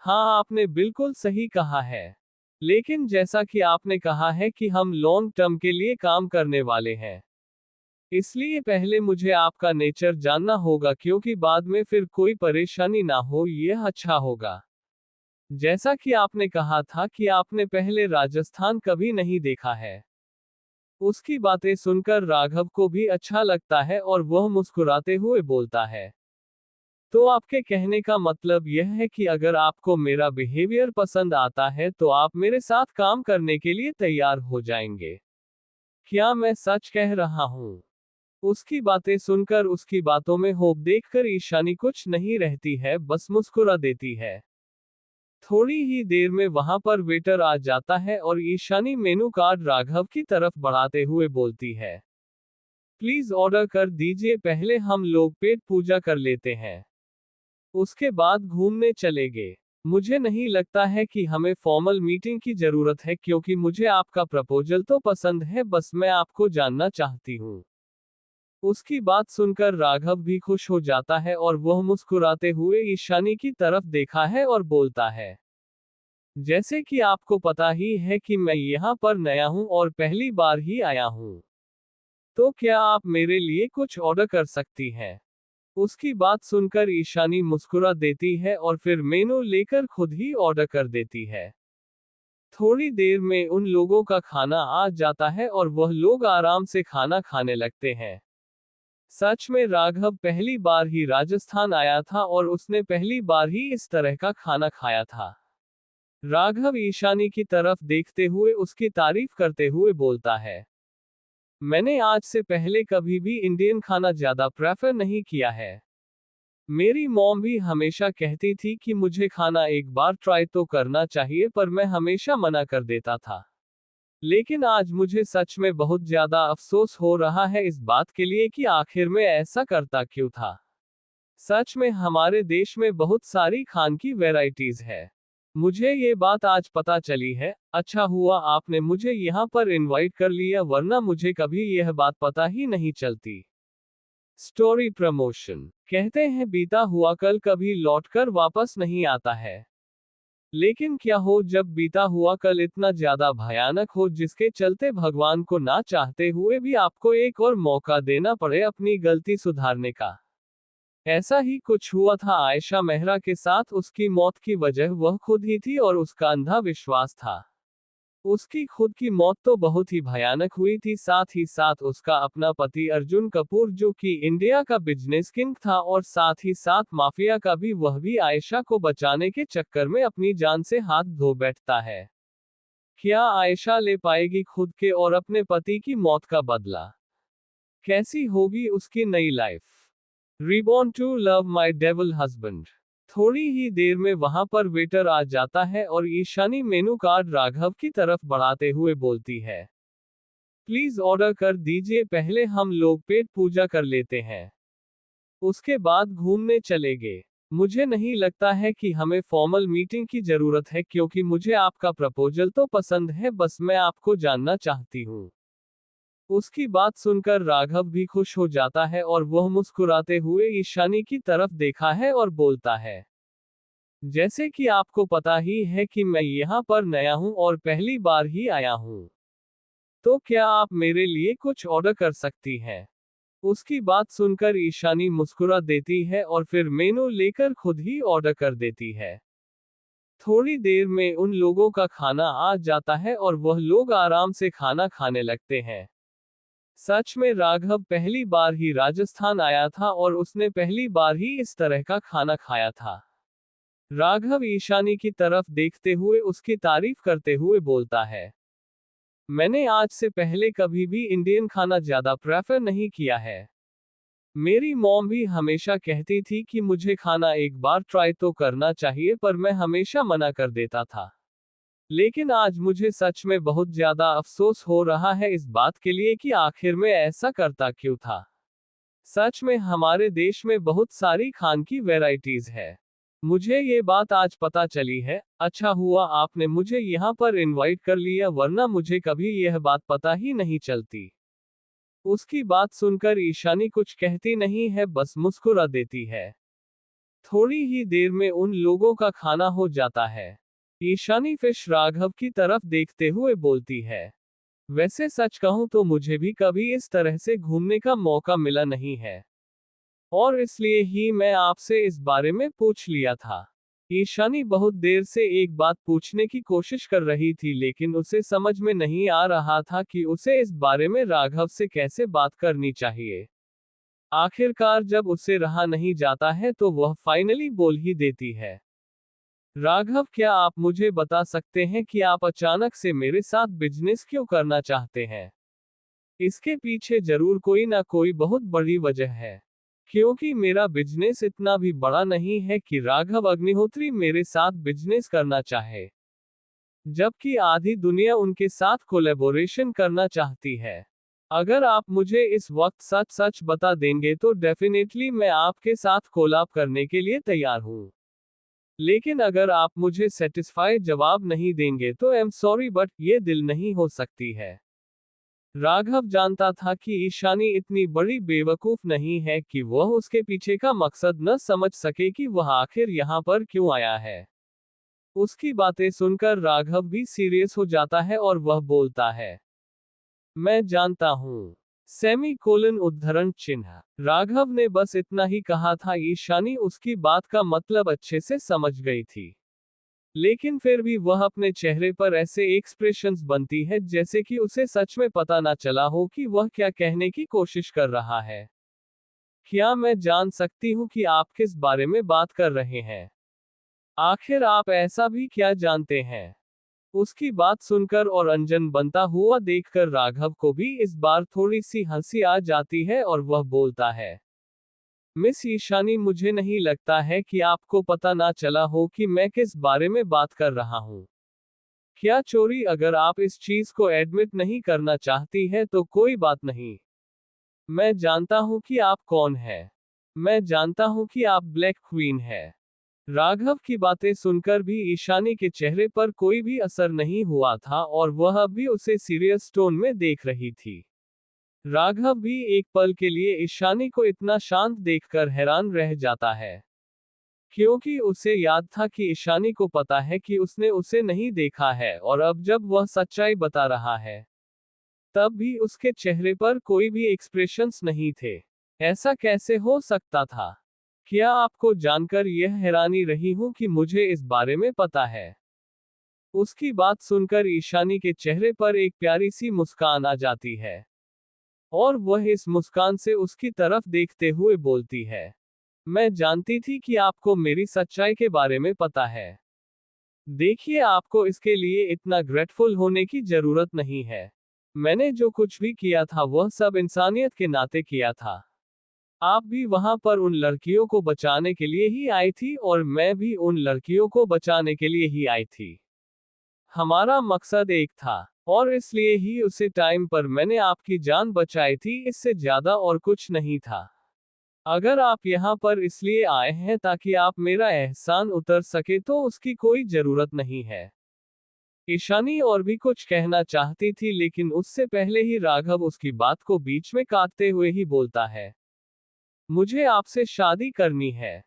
हाँ आपने बिल्कुल सही कहा है, लेकिन जैसा कि आपने कहा है कि हम लॉन्ग टर्म के लिए काम करने वाले हैं, इसलिए पहले मुझे आपका नेचर जानना होगा, क्योंकि बाद में फिर कोई परेशानी ना हो, यह अच्छा होगा। जैसा कि आपने कहा था कि आपने पहले राजस्थान कभी नहीं देखा है। उसकी बातें सुनकर राघव को भी अच्छा लगता है और वह मुस्कुराते हुए बोलता है, तो आपके कहने का मतलब यह है कि अगर आपको मेरा बिहेवियर पसंद आता है तो आप मेरे साथ काम करने के लिए तैयार हो जाएंगे। क्या मैं सच कह रहा हूँ? उसकी बातें सुनकर उसकी बातों में होप देखकर ईशानी कुछ नहीं रहती है, बस मुस्कुरा देती है। थोड़ी ही देर में वहां पर वेटर आ जाता है और ईशानी मेनू कार्ड राघव की तरफ बढ़ाते हुए बोलती है, प्लीज ऑर्डर कर दीजिए, पहले हम लोग पेट पूजा कर लेते हैं, उसके बाद घूमने चलेंगे। मुझे नहीं लगता है कि हमें फॉर्मल मीटिंग की जरूरत है, क्योंकि मुझे आपका प्रपोजल तो पसंद है, बस मैं आपको जानना चाहती हूँ। उसकी बात सुनकर राघव भी खुश हो जाता है और वह मुस्कुराते हुए ईशानी की तरफ देखा है और बोलता है, जैसे कि आपको पता ही है कि मैं यहाँ पर नया हूँ और पहली बार ही आया हूँ, तो क्या आप मेरे लिए कुछ ऑर्डर कर सकती हैं? उसकी बात सुनकर ईशानी मुस्कुरा देती है और फिर मेनू लेकर खुद ही ऑर्डर कर देती है। थोड़ी देर में उन लोगों का खाना आ जाता है और वह लोग आराम से खाना खाने लगते हैं। सच में राघव पहली बार ही राजस्थान आया था और उसने पहली बार ही इस तरह का खाना खाया था। राघव ईशानी की तरफ देखते हुए उसकी तारीफ करते हुए बोलता है, मैंने आज से पहले कभी भी इंडियन खाना ज्यादा प्रेफर नहीं किया है। मेरी मॉम भी हमेशा कहती थी कि मुझे खाना एक बार ट्राई तो करना चाहिए, पर मैं हमेशा मना कर देता था। लेकिन आज मुझे सच में बहुत ज्यादा अफसोस हो रहा है इस बात के लिए कि आखिर में ऐसा करता क्यों था। सच में हमारे देश में बहुत सारी खान की वैरायटीज है। मुझे ये बात आज पता चली है। अच्छा हुआ आपने मुझे यहाँ पर इनवाइट कर लिया, वरना मुझे कभी यह बात पता ही नहीं चलती। Story promotion. कहते हैं बीता हुआ कल कभी लौटकर वापस नहीं आता है। लेकिन क्या हो जब बीता हुआ कल इतना ज्यादा भयानक हो जिसके चलते भगवान को ना चाहते हुए भी आपको एक और मौका देना पड़े अपनी गलती सुधारने का। ऐसा ही कुछ हुआ था आयशा मेहरा के साथ। उसकी मौत की वजह वह खुद ही थी और उसका अंधा विश्वास था। उसकी खुद की मौत तो बहुत ही भयानक हुई थी, साथ ही साथ उसका अपना पति अर्जुन कपूर, जो कि इंडिया का बिजनेस किंग था और साथ ही साथ माफिया का भी, वह भी आयशा को बचाने के चक्कर में अपनी जान से हाथ धो बैठता है। क्या आयशा ले पाएगी खुद के और अपने पति की मौत का बदला? कैसी होगी उसकी नई life? Reborn to love my devil husband. थोड़ी ही देर में वहां पर वेटर आ जाता है और ईशानी मेनू कार्ड राघव की तरफ बढ़ाते हुए बोलती है, प्लीज ऑर्डर कर दीजिए, पहले हम लोग पेट पूजा कर लेते हैं, उसके बाद घूमने चलेंगे। मुझे नहीं लगता है कि हमें फॉर्मल मीटिंग की जरूरत है, क्योंकि मुझे आपका प्रपोजल तो पसंद है, बस मैं आपको जानना चाहती हूँ। उसकी बात सुनकर राघव भी खुश हो जाता है और वह मुस्कुराते हुए ईशानी की तरफ देखा है और बोलता है, जैसे कि आपको पता ही है कि मैं यहाँ पर नया हूँ और पहली बार ही आया हूँ, तो क्या आप मेरे लिए कुछ ऑर्डर कर सकती हैं? उसकी बात सुनकर ईशानी मुस्कुरा देती है और फिर मेनू लेकर खुद ही ऑर्डर कर देती है। थोड़ी देर में उन लोगों का खाना आ जाता है और वह लोग आराम से खाना खाने लगते हैं। सच में राघव पहली बार ही राजस्थान आया था और उसने पहली बार ही इस तरह का खाना खाया था। राघव ईशानी की तरफ देखते हुए उसकी तारीफ करते हुए बोलता है, मैंने आज से पहले कभी भी इंडियन खाना ज्यादा प्रेफर नहीं किया है। मेरी मॉम भी हमेशा कहती थी कि मुझे खाना एक बार ट्राई तो करना चाहिए, पर मैं हमेशा मना कर देता था। लेकिन आज मुझे सच में बहुत ज्यादा अफसोस हो रहा है इस बात के लिए कि आखिर में ऐसा करता क्यों था। सच में हमारे देश में बहुत सारी खान की वैरायटीज है। मुझे ये बात आज पता चली है। अच्छा हुआ आपने मुझे यहाँ पर इनवाइट कर लिया, वरना मुझे कभी यह बात पता ही नहीं चलती। उसकी बात सुनकर ईशानी कुछ कहती नहीं है, बस मुस्कुरा देती है। थोड़ी ही देर में उन लोगों का खाना हो जाता है। ईशानी फिश राघव की तरफ देखते हुए बोलती है, वैसे सच कहूं तो मुझे भी कभी इस तरह से घूमने का मौका मिला नहीं है, और इसलिए ही मैं आपसे इस बारे में पूछ लिया था। ईशानी बहुत देर से एक बात पूछने की कोशिश कर रही थी, लेकिन उसे समझ में नहीं आ रहा था कि उसे इस बारे में राघव से कैसे बात करनी चाहिए। आखिरकार जब उसे रहा नहीं जाता है तो वह फाइनली बोल ही देती है, राघव क्या आप मुझे बता सकते हैं कि आप अचानक से मेरे साथ बिजनेस क्यों करना चाहते हैं? इसके पीछे जरूर कोई ना कोई बहुत बड़ी वजह है, क्योंकि मेरा बिजनेस इतना भी बड़ा नहीं है कि राघव अग्निहोत्री मेरे साथ बिजनेस करना चाहे, जबकि आधी दुनिया उनके साथ कोलैबोरेशन करना चाहती है। अगर आप मुझे इस वक्त सच सच बता देंगे तो डेफिनेटली मैं आपके साथ कोलैब करने के लिए तैयार हूँ। लेकिन अगर आप मुझे सेटिस्फाइड जवाब नहीं देंगे तो आई एम सॉरी बट ये दिल नहीं हो सकती है। राघव जानता था कि ईशानी इतनी बड़ी बेवकूफ नहीं है कि वह उसके पीछे का मकसद न समझ सके कि वह आखिर यहाँ पर क्यों आया है। उसकी बातें सुनकर राघव भी सीरियस हो जाता है और वह बोलता है, मैं जानता हूँ। सेमी कोलन उद्धरण चिन्ह। राघव ने बस इतना ही कहा था। ईशानी उसकी बात का मतलब अच्छे से समझ गई थी, लेकिन फिर भी वह अपने चेहरे पर ऐसे एक्सप्रेशंस बनती है जैसे कि उसे सच में पता ना चला हो कि वह क्या कहने की कोशिश कर रहा है। क्या मैं जान सकती हूँ कि आप किस बारे में बात कर रहे हैं? आखिर आप ऐसा भी क्या जानते हैं? उसकी बात सुनकर और अनजान बनता हुआ देखकर राघव को भी इस बार थोड़ी सी हंसी आ जाती है और वह बोलता है, मिस ईशानी मुझे नहीं लगता है कि आपको पता ना चला हो कि मैं किस बारे में बात कर रहा हूँ। क्या चोरी? अगर आप इस चीज को एडमिट नहीं करना चाहती है तो कोई बात नहीं। मैं जानता हूँ कि आप कौन है। मैं जानता हूँ कि आप ब्लैक क्वीन है। राघव की बातें सुनकर भी ईशानी के चेहरे पर कोई भी असर नहीं हुआ था और वह अब भी उसे सीरियस टोन में देख रही थी। राघव भी एक पल के लिए ईशानी को इतना शांत देखकर हैरान रह जाता है, क्योंकि उसे याद था कि ईशानी को पता है कि उसने उसे नहीं देखा है, और अब जब वह सच्चाई बता रहा है तब भी उसके चेहरे पर कोई भी एक्सप्रेशंस नहीं थे। ऐसा कैसे हो सकता था? क्या आपको जानकर यह हैरानी रही हूं कि मुझे इस बारे में पता है? उसकी बात सुनकर ईशानी के चेहरे पर एक प्यारी सी मुस्कान आ जाती है, और वह इस मुस्कान से उसकी तरफ देखते हुए बोलती है, मैं जानती थी कि आपको मेरी सच्चाई के बारे में पता है। देखिए, आपको इसके लिए इतना ग्रेटफुल होने की जरूरत नहीं है। मैंने जो कुछ भी किया था वह सब इंसानियत के नाते किया था। आप भी वहां पर उन लड़कियों को बचाने के लिए ही आई थी और मैं भी उन लड़कियों को बचाने के लिए ही आई थी। हमारा मकसद एक था, और इसलिए ही उसे टाइम पर मैंने आपकी जान बचाई थी, इससे ज्यादा और कुछ नहीं था। अगर आप यहाँ पर इसलिए आए हैं ताकि आप मेरा एहसान उतर सके तो उसकी कोई जरूरत नहीं है। ईशानी और भी कुछ कहना चाहती थी, लेकिन उससे पहले ही राघव उसकी बात को बीच में काटते हुए ही बोलता है, मुझे आपसे शादी करनी है।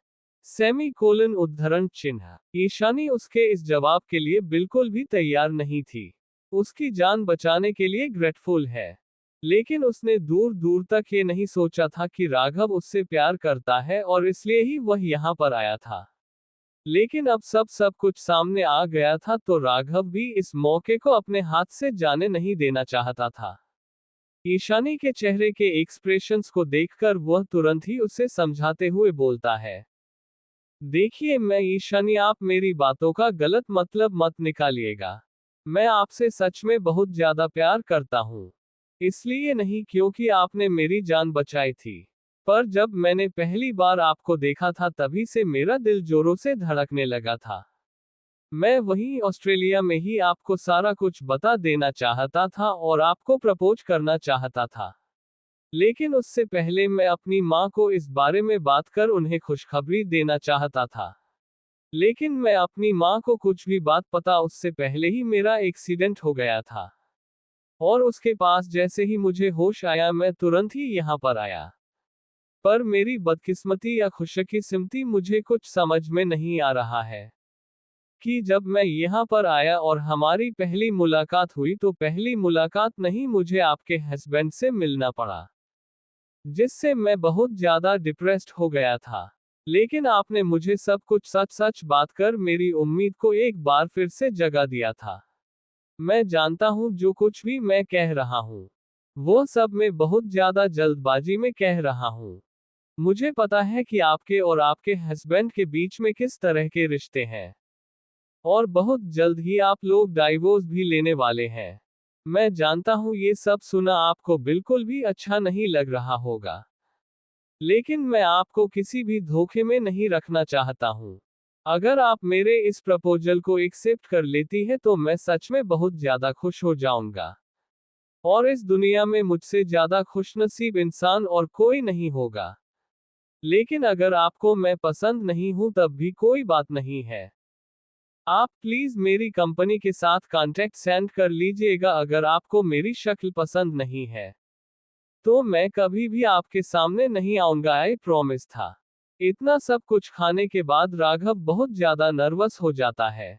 सेमीकोलन उद्धरण चिन्ह। ईशानी उसके इस जवाब के लिए बिल्कुल भी तैयार नहीं थी। उसकी जान बचाने के लिए ग्रेटफुल है, लेकिन उसने दूर दूर तक ये नहीं सोचा था कि राघव उससे प्यार करता है और इसलिए ही वह यहाँ पर आया था। लेकिन अब सब कुछ सामने आ गया था, तो राघव भी इस मौके को अपने हाथ से जाने नहीं देना चाहता था। ईशानी के चेहरे के एक्सप्रेशंस को देखकर वह तुरंत ही उसे समझाते हुए बोलता है, देखिए मैं ईशानी, आप मेरी बातों का गलत मतलब मत निकालिएगा। मैं आपसे सच में बहुत ज्यादा प्यार करता हूँ। इसलिए नहीं क्योंकि आपने मेरी जान बचाई थी, पर जब मैंने पहली बार आपको देखा था तभी से मेरा दिल जोरों से धड़कने लगा था। मैं वहीं ऑस्ट्रेलिया में ही आपको सारा कुछ बता देना चाहता था और आपको प्रपोज करना चाहता था। लेकिन उससे पहले मैं अपनी माँ को इस बारे में बात कर उन्हें खुशखबरी देना चाहता था। लेकिन मैं अपनी माँ को कुछ भी बात पता उससे पहले ही मेरा एक्सीडेंट हो गया था। और उसके पास जैसे ही मुझे होश आया मैं तुरंत ही यहाँ पर आया। पर मेरी बदकिस्मती या खुशकिस्मती मुझे कुछ समझ में नहीं आ रहा है कि जब मैं यहाँ पर आया और हमारी पहली मुलाकात हुई तो पहली मुलाकात नहीं, मुझे आपके हस्बैंड से मिलना पड़ा, जिससे मैं बहुत ज्यादा डिप्रेस्ड हो गया था। लेकिन आपने मुझे सब कुछ सच सच बात कर मेरी उम्मीद को एक बार फिर से जगा दिया था। मैं जानता हूँ जो कुछ भी मैं कह रहा हूँ, वो सब मैं बहुत ज्यादा जल्दबाजी में कह रहा हूँ। मुझे पता है कि आपके और आपके हस्बैंड के बीच में किस तरह के रिश्ते हैं, और बहुत जल्द ही आप लोग डाइवोर्स भी लेने वाले हैं। मैं जानता हूँ ये सब सुना आपको बिल्कुल भी अच्छा नहीं लग रहा होगा, लेकिन मैं आपको किसी भी धोखे में नहीं रखना चाहता हूँ। अगर आप मेरे इस प्रपोजल को एक्सेप्ट कर लेती है तो मैं सच में बहुत ज्यादा खुश हो जाऊंगा, और इस दुनिया में मुझसे ज्यादा खुशनसीब इंसान और कोई नहीं होगा। लेकिन अगर आपको मैं पसंद नहीं हूं तब भी कोई बात नहीं है। आप प्लीज मेरी कंपनी के साथ कॉन्टैक्ट सेंड कर लीजिएगा। अगर आपको मेरी शक्ल पसंद नहीं है तो मैं कभी भी आपके सामने नहीं आऊंगा, आई प्रॉमिस था। इतना सब कुछ खाने के बाद राघव बहुत ज्यादा नर्वस हो जाता है,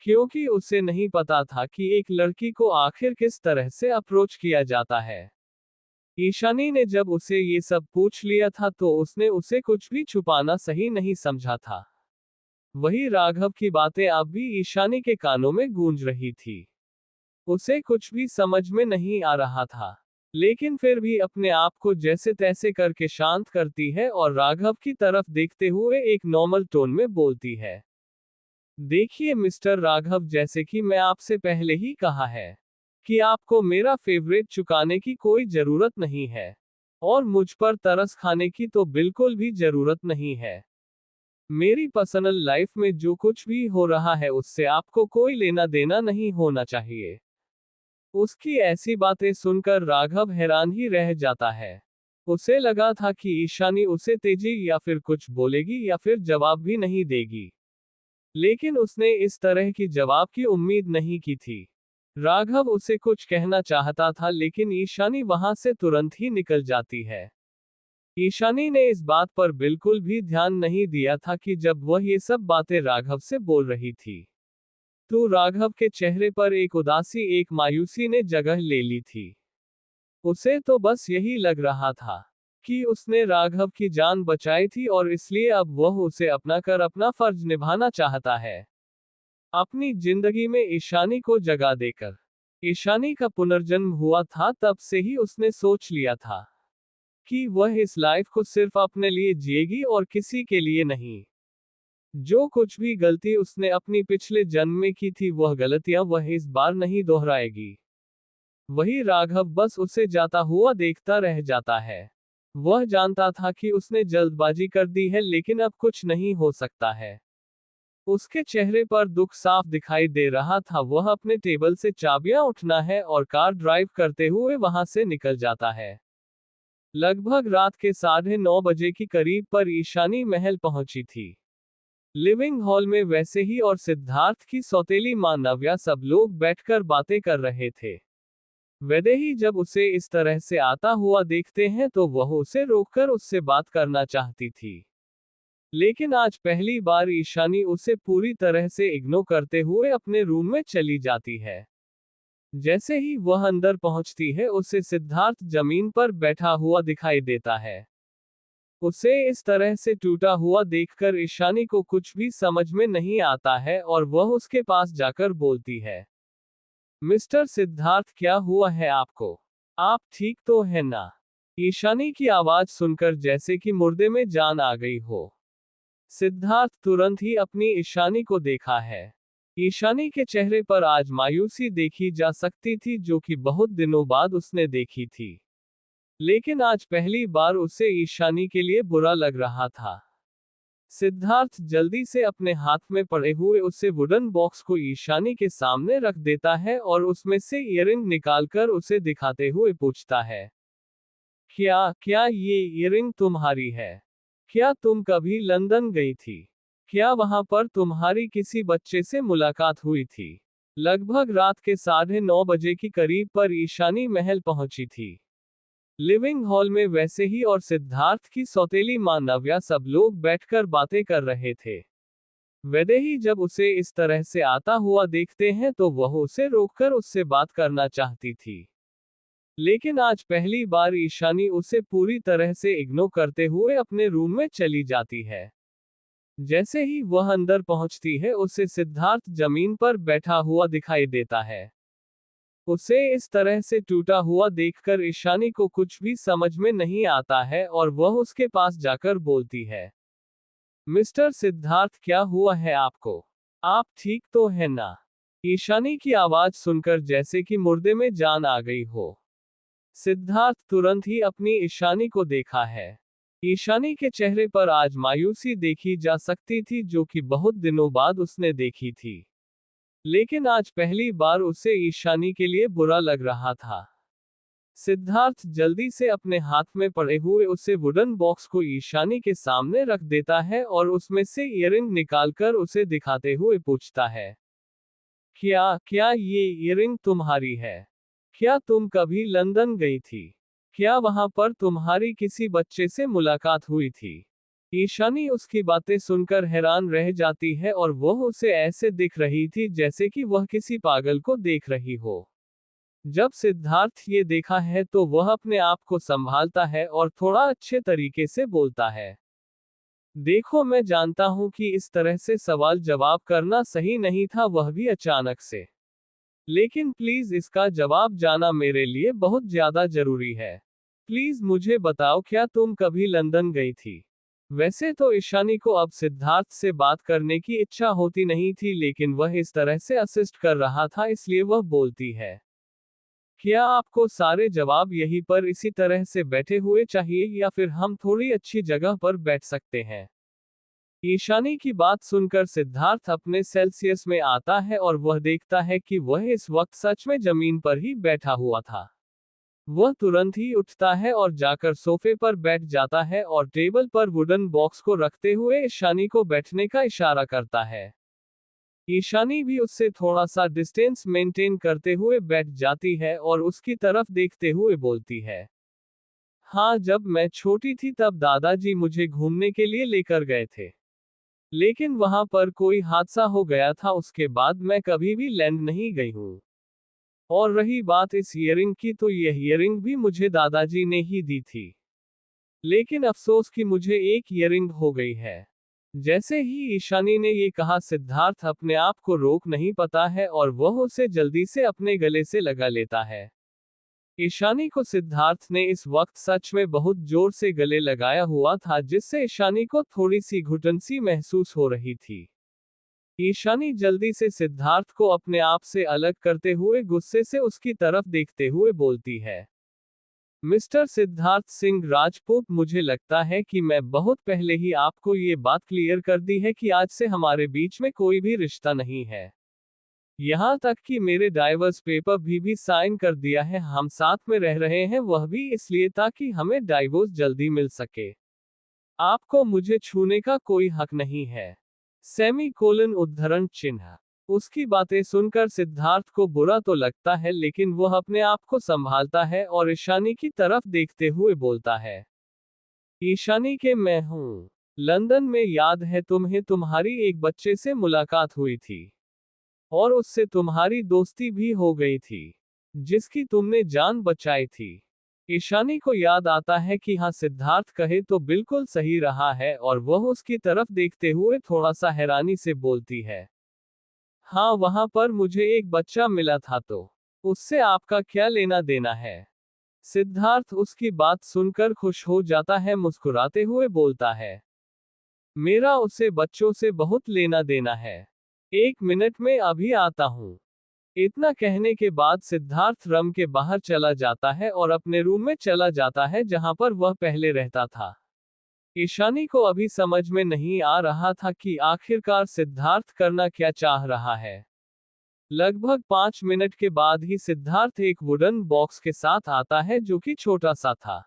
क्योंकि उसे नहीं पता था कि एक लड़की को आखिर किस तरह से अप्रोच किया जाता है। ईशानी ने जब उसे ये सब पूछ लिया था तो उसने उसे कुछ भी छुपाना सही नहीं समझा था। वही राघव की बातें अब भी ईशानी के कानों में गूंज रही थी। उसे कुछ भी समझ में नहीं आ रहा था, लेकिन फिर भी अपने आप को जैसे तैसे करके शांत करती है और राघव की तरफ देखते हुए एक नॉर्मल टोन में बोलती है, देखिए मिस्टर राघव, जैसे कि मैं आपसे पहले ही कहा है कि आपको मेरा फेवरेट चुकाने की कोई जरूरत नहीं है, और मुझ पर तरस खाने की तो बिल्कुल भी जरूरत नहीं है। मेरी पर्सनल लाइफ में जो कुछ भी हो रहा है उससे आपको कोई लेना देना नहीं होना चाहिए। उसकी ऐसी बातें सुनकर राघव हैरान ही रह जाता है। उसे लगा था कि ईशानी उसे तेजी या फिर कुछ बोलेगी या फिर जवाब भी नहीं देगी, लेकिन उसने इस तरह की जवाब की उम्मीद नहीं की थी। राघव उसे कुछ कहना चाहता था लेकिन ईशानी वहां से तुरंत ही निकल जाती है। ईशानी ने इस बात पर बिल्कुल भी ध्यान नहीं दिया था कि जब वह ये सब बातें राघव से बोल रही थी तो राघव के चेहरे पर एक उदासी, एक मायूसी ने जगह ले ली थी। उसे तो बस यही लग रहा था कि उसने राघव की जान बचाई थी और इसलिए अब वह उसे अपना कर अपना फर्ज निभाना चाहता है, अपनी जिंदगी में ईशानी को जगह देकर। ईशानी का पुनर्जन्म हुआ था तब से ही उसने सोच लिया था कि वह इस लाइफ को सिर्फ अपने लिए जिएगी और किसी के लिए नहीं। जो कुछ भी गलती उसने अपनी पिछले जन्म में की थी वह गलतियां वह इस बार नहीं दोहराएगी। वही राघव बस उसे जाता हुआ देखता रह जाता है। वह जानता था कि उसने जल्दबाजी कर दी है लेकिन अब कुछ नहीं हो सकता है। उसके चेहरे पर दुख साफ दिखाई दे रहा था। वह अपने टेबल से चाबियां उठना है और कार ड्राइव करते हुए वहां से निकल जाता है। लगभग रात के 9:30 बजे की करीब पर ईशानी महल पहुंची थी। लिविंग हॉल में वैसे ही और सिद्धार्थ की सौतेली मां नव्या सब लोग बैठकर बातें कर रहे थे। वैदेही जब उसे इस तरह से आता हुआ देखते हैं तो वह उसे रोककर उससे बात करना चाहती थी। लेकिन आज पहली बार ईशानी उसे पूरी तरह से इग्नोर करते हुए अपने रूम में चली जाती है। जैसे ही वह अंदर पहुंचती है उसे सिद्धार्थ जमीन पर बैठा हुआ दिखाई देता है। उसे इस तरह से टूटा हुआ देखकर ईशानी को कुछ भी समझ में नहीं आता है और वह उसके पास जाकर बोलती है, मिस्टर सिद्धार्थ क्या हुआ है आपको? आप ठीक तो है ना? ईशानी की आवाज सुनकर जैसे कि मुर्दे में जान आ गई हो। सिद्धार्थ तुरंत ही अपनी ईशानी को देखा है। ईशानी के चेहरे पर आज मायूसी देखी जा सकती थी जो कि बहुत दिनों बाद उसने देखी थी। लेकिन आज पहली बार उसे ईशानी के लिए बुरा लग रहा था। सिद्धार्थ जल्दी से अपने हाथ में पड़े हुए उसे वुडन बॉक्स को ईशानी के सामने रख देता है और उसमें से ईयरिंग निकालकर उसे दिखाते हुए पूछता है, क्या ये ईयरिंग तुम्हारी है? क्या तुम कभी लंदन गई थी? क्या वहां पर तुम्हारी किसी बच्चे से मुलाकात हुई थी? लगभग रात के 9:30 बजे की करीब पर ईशानी महल पहुंची थी। लिविंग हॉल में वैसे ही और सिद्धार्थ की सौतेली मां नव्या सब लोग बैठकर बातें कर रहे थे। वैदेही जब उसे इस तरह से आता हुआ देखते हैं तो वह उसे रोककर उससे बात करना चाहती थी। लेकिन आज पहली बार ईशानी उसे पूरी तरह से इग्नोर करते हुए अपने रूम में चली जाती है। जैसे ही वह अंदर पहुंचती है उसे सिद्धार्थ जमीन पर बैठा हुआ दिखाई देता है। उसे इस तरह से टूटा हुआ देखकर ईशानी को कुछ भी समझ में नहीं आता है और वह उसके पास जाकर बोलती है, मिस्टर सिद्धार्थ क्या हुआ है आपको? आप ठीक तो है ना? ईशानी की आवाज सुनकर जैसे कि मुर्दे में जान आ गई हो। सिद्धार्थ तुरंत ही अपनी ईशानी को देखा है। ईशानी के चेहरे पर आज मायूसी देखी जा सकती थी जो कि बहुत दिनों बाद उसने देखी थी। लेकिन आज पहली बार उसे ईशानी के लिए बुरा लग रहा था। सिद्धार्थ जल्दी से अपने हाथ में पड़े हुए उसे वुडन बॉक्स को ईशानी के सामने रख देता है और उसमें से ईयरिंग निकालकर उसे दिखाते हुए पूछता है, क्या ये ईयरिंग तुम्हारी है? क्या तुम कभी लंदन गई थी? क्या वहां पर तुम्हारी किसी बच्चे से मुलाकात हुई थी? ईशानी उसकी बातें सुनकर हैरान रह जाती है और वह उसे ऐसे दिख रही थी जैसे कि वह किसी पागल को देख रही हो। जब सिद्धार्थ ये देखा है तो वह अपने आप को संभालता है और थोड़ा अच्छे तरीके से बोलता है, देखो मैं जानता हूं कि इस तरह से सवाल जवाब करना सही नहीं था, वह भी अचानक से। लेकिन प्लीज इसका जवाब जाना मेरे लिए बहुत ज्यादा जरूरी है। प्लीज मुझे बताओ, क्या तुम कभी लंदन गई थी? वैसे तो ईशानी को अब सिद्धार्थ से बात करने की इच्छा होती नहीं थी, लेकिन वह इस तरह से असिस्ट कर रहा था इसलिए वह बोलती है, क्या आपको सारे जवाब यहीं पर इसी तरह से बैठे हुए चाहिए या फिर हम थोड़ी अच्छी जगह पर बैठ सकते हैं? ईशानी की बात सुनकर सिद्धार्थ अपने सेल्सियस में आता है और वह देखता है कि वह इस वक्त सच में जमीन पर ही बैठा हुआ था। वह तुरंत ही उठता है और जाकर सोफे पर बैठ जाता है और टेबल पर वुडन बॉक्स को रखते हुए ईशानी को बैठने का इशारा करता है। ईशानी भी उससे थोड़ा सा डिस्टेंस मेंटेन करते हुए बैठ जाती है और उसकी तरफ देखते हुए बोलती है, हाँ, जब मैं छोटी थी तब दादाजी मुझे घूमने के लिए लेकर गए थे। लेकिन वहां पर कोई हादसा हो गया था, उसके बाद मैं कभी भी लैंड नहीं गई हूँ। और रही बात इस ईयरिंग की, तो यह ईयरिंग भी मुझे दादाजी ने ही दी थी। लेकिन अफसोस कि मुझे एक ईयरिंग हो गई है। जैसे ही ईशानी ने ये कहा सिद्धार्थ अपने आप को रोक नहीं पाता है और वह उसे जल्दी से अपने गले से लगा लेता है। ईशानी को सिद्धार्थ ने इस वक्त सच में बहुत जोर से गले लगाया हुआ था जिससे ईशानी को थोड़ी सी घुटन सी महसूस हो रही थी। ईशानी जल्दी से सिद्धार्थ को अपने आप से अलग करते हुए गुस्से से उसकी तरफ देखते हुए बोलती है, मिस्टर सिद्धार्थ सिंह राजपूत, मुझे लगता है कि मैं बहुत पहले ही आपको ये बात क्लियर कर दी है कि आज से हमारे बीच में कोई भी रिश्ता नहीं है। यहाँ तक कि मेरे डाइवर्स पेपर भी साइन कर दिया है। हम साथ में रह रहे हैं, वह भी इसलिए ताकि हमें डाइवोर्स जल्दी मिल सके। आपको मुझे छूने का कोई हक नहीं है। सेमीकोलन उद्धरण चिन्ह। उसकी बातें सुनकर सिद्धार्थ को बुरा तो लगता है, लेकिन वह अपने आप को संभालता है और ईशानी की तरफ देखते हुए बोलता है, ईशानी के मैं हूं। लंदन में याद है तुम्हें, तुम्हारी एक बच्चे से मुलाकात हुई थी और उससे तुम्हारी दोस्ती भी हो गई थी, जिसकी तुमने जान बचाई थी। ईशानी को याद आता है कि हाँ, सिद्धार्थ कहे तो बिल्कुल सही रहा है, और वह उसकी तरफ देखते हुए थोड़ा सा हैरानी से बोलती है, हाँ, वहां पर मुझे एक बच्चा मिला था, तो उससे आपका क्या लेना देना है? सिद्धार्थ उसकी बात सुनकर खुश हो जाता है, मुस्कुराते हुए बोलता है, मेरा उससे बच्चों से बहुत लेना देना है। 1 मिनट में अभी आता हूँ। इतना कहने के बाद सिद्धार्थ रम के बाहर चला जाता है और अपने रूम में चला जाता है, जहां पर वह पहले रहता था। ईशानी को अभी समझ में नहीं आ रहा था कि आखिरकार सिद्धार्थ करना क्या चाह रहा है। लगभग 5 मिनट के बाद ही सिद्धार्थ एक वुडन बॉक्स के साथ आता है, जो कि छोटा सा था।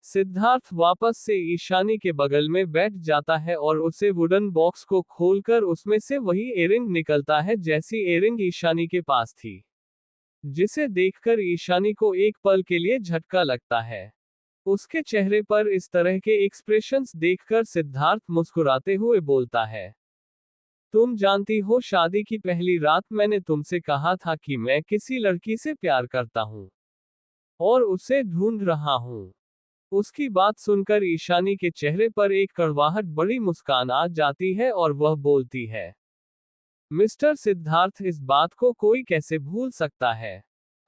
सिद्धार्थ वापस से ईशानी के बगल में बैठ जाता है और उसे वुडन बॉक्स को खोलकर उसमें से वही इयररिंग निकलता है, जैसी इयररिंग ईशानी के पास थी, जिसे देखकर ईशानी को एक पल के लिए झटका लगता है। उसके चेहरे पर इस तरह के एक्सप्रेशंस देखकर सिद्धार्थ मुस्कुराते हुए बोलता है, तुम जानती हो, शादी की पहली रात मैंने तुमसे कहा था कि मैं किसी लड़की से प्यार करता हूँ और उसे ढूंढ रहा हूँ। उसकी बात सुनकर ईशानी के चेहरे पर एक कड़वाहट बड़ी मुस्कान आ जाती है और वह बोलती है, मिस्टर सिद्धार्थ, इस बात को कोई कैसे भूल सकता है?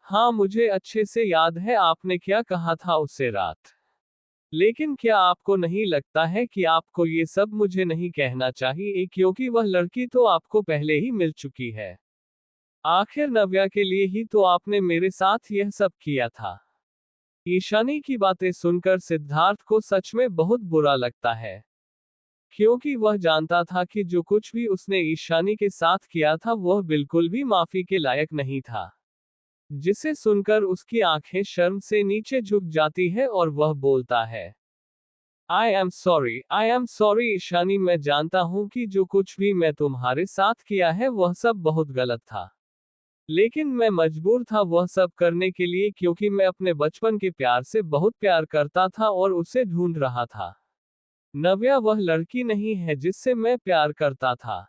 हाँ, मुझे अच्छे से याद है आपने क्या कहा था उससे रात। लेकिन क्या आपको नहीं लगता है कि आपको ये सब मुझे नहीं कहना चाहिए, क्योंकि वह लड़की तो आपको पहले ही मिल चुकी है। आखिर नव्या के लिए ही तो आपने मेरे साथ यह सब किया था। ईशानी की बातें सुनकर सिद्धार्थ को सच में बहुत बुरा लगता है, क्योंकि वह जानता था कि जो कुछ भी उसने ईशानी के साथ किया था वह बिल्कुल भी माफी के लायक नहीं था। जिसे सुनकर उसकी आंखें शर्म से नीचे झुक जाती है और वह बोलता है, आई एम सॉरी ईशानी, मैं जानता हूं कि जो कुछ भी मैं तुम्हारे साथ किया है वह सब बहुत गलत था। लेकिन मैं मजबूर था वह सब करने के लिए, क्योंकि मैं अपने बचपन के प्यार से बहुत प्यार करता था और उसे ढूंढ रहा था। नव्या वह लड़की नहीं है जिससे मैं प्यार करता था।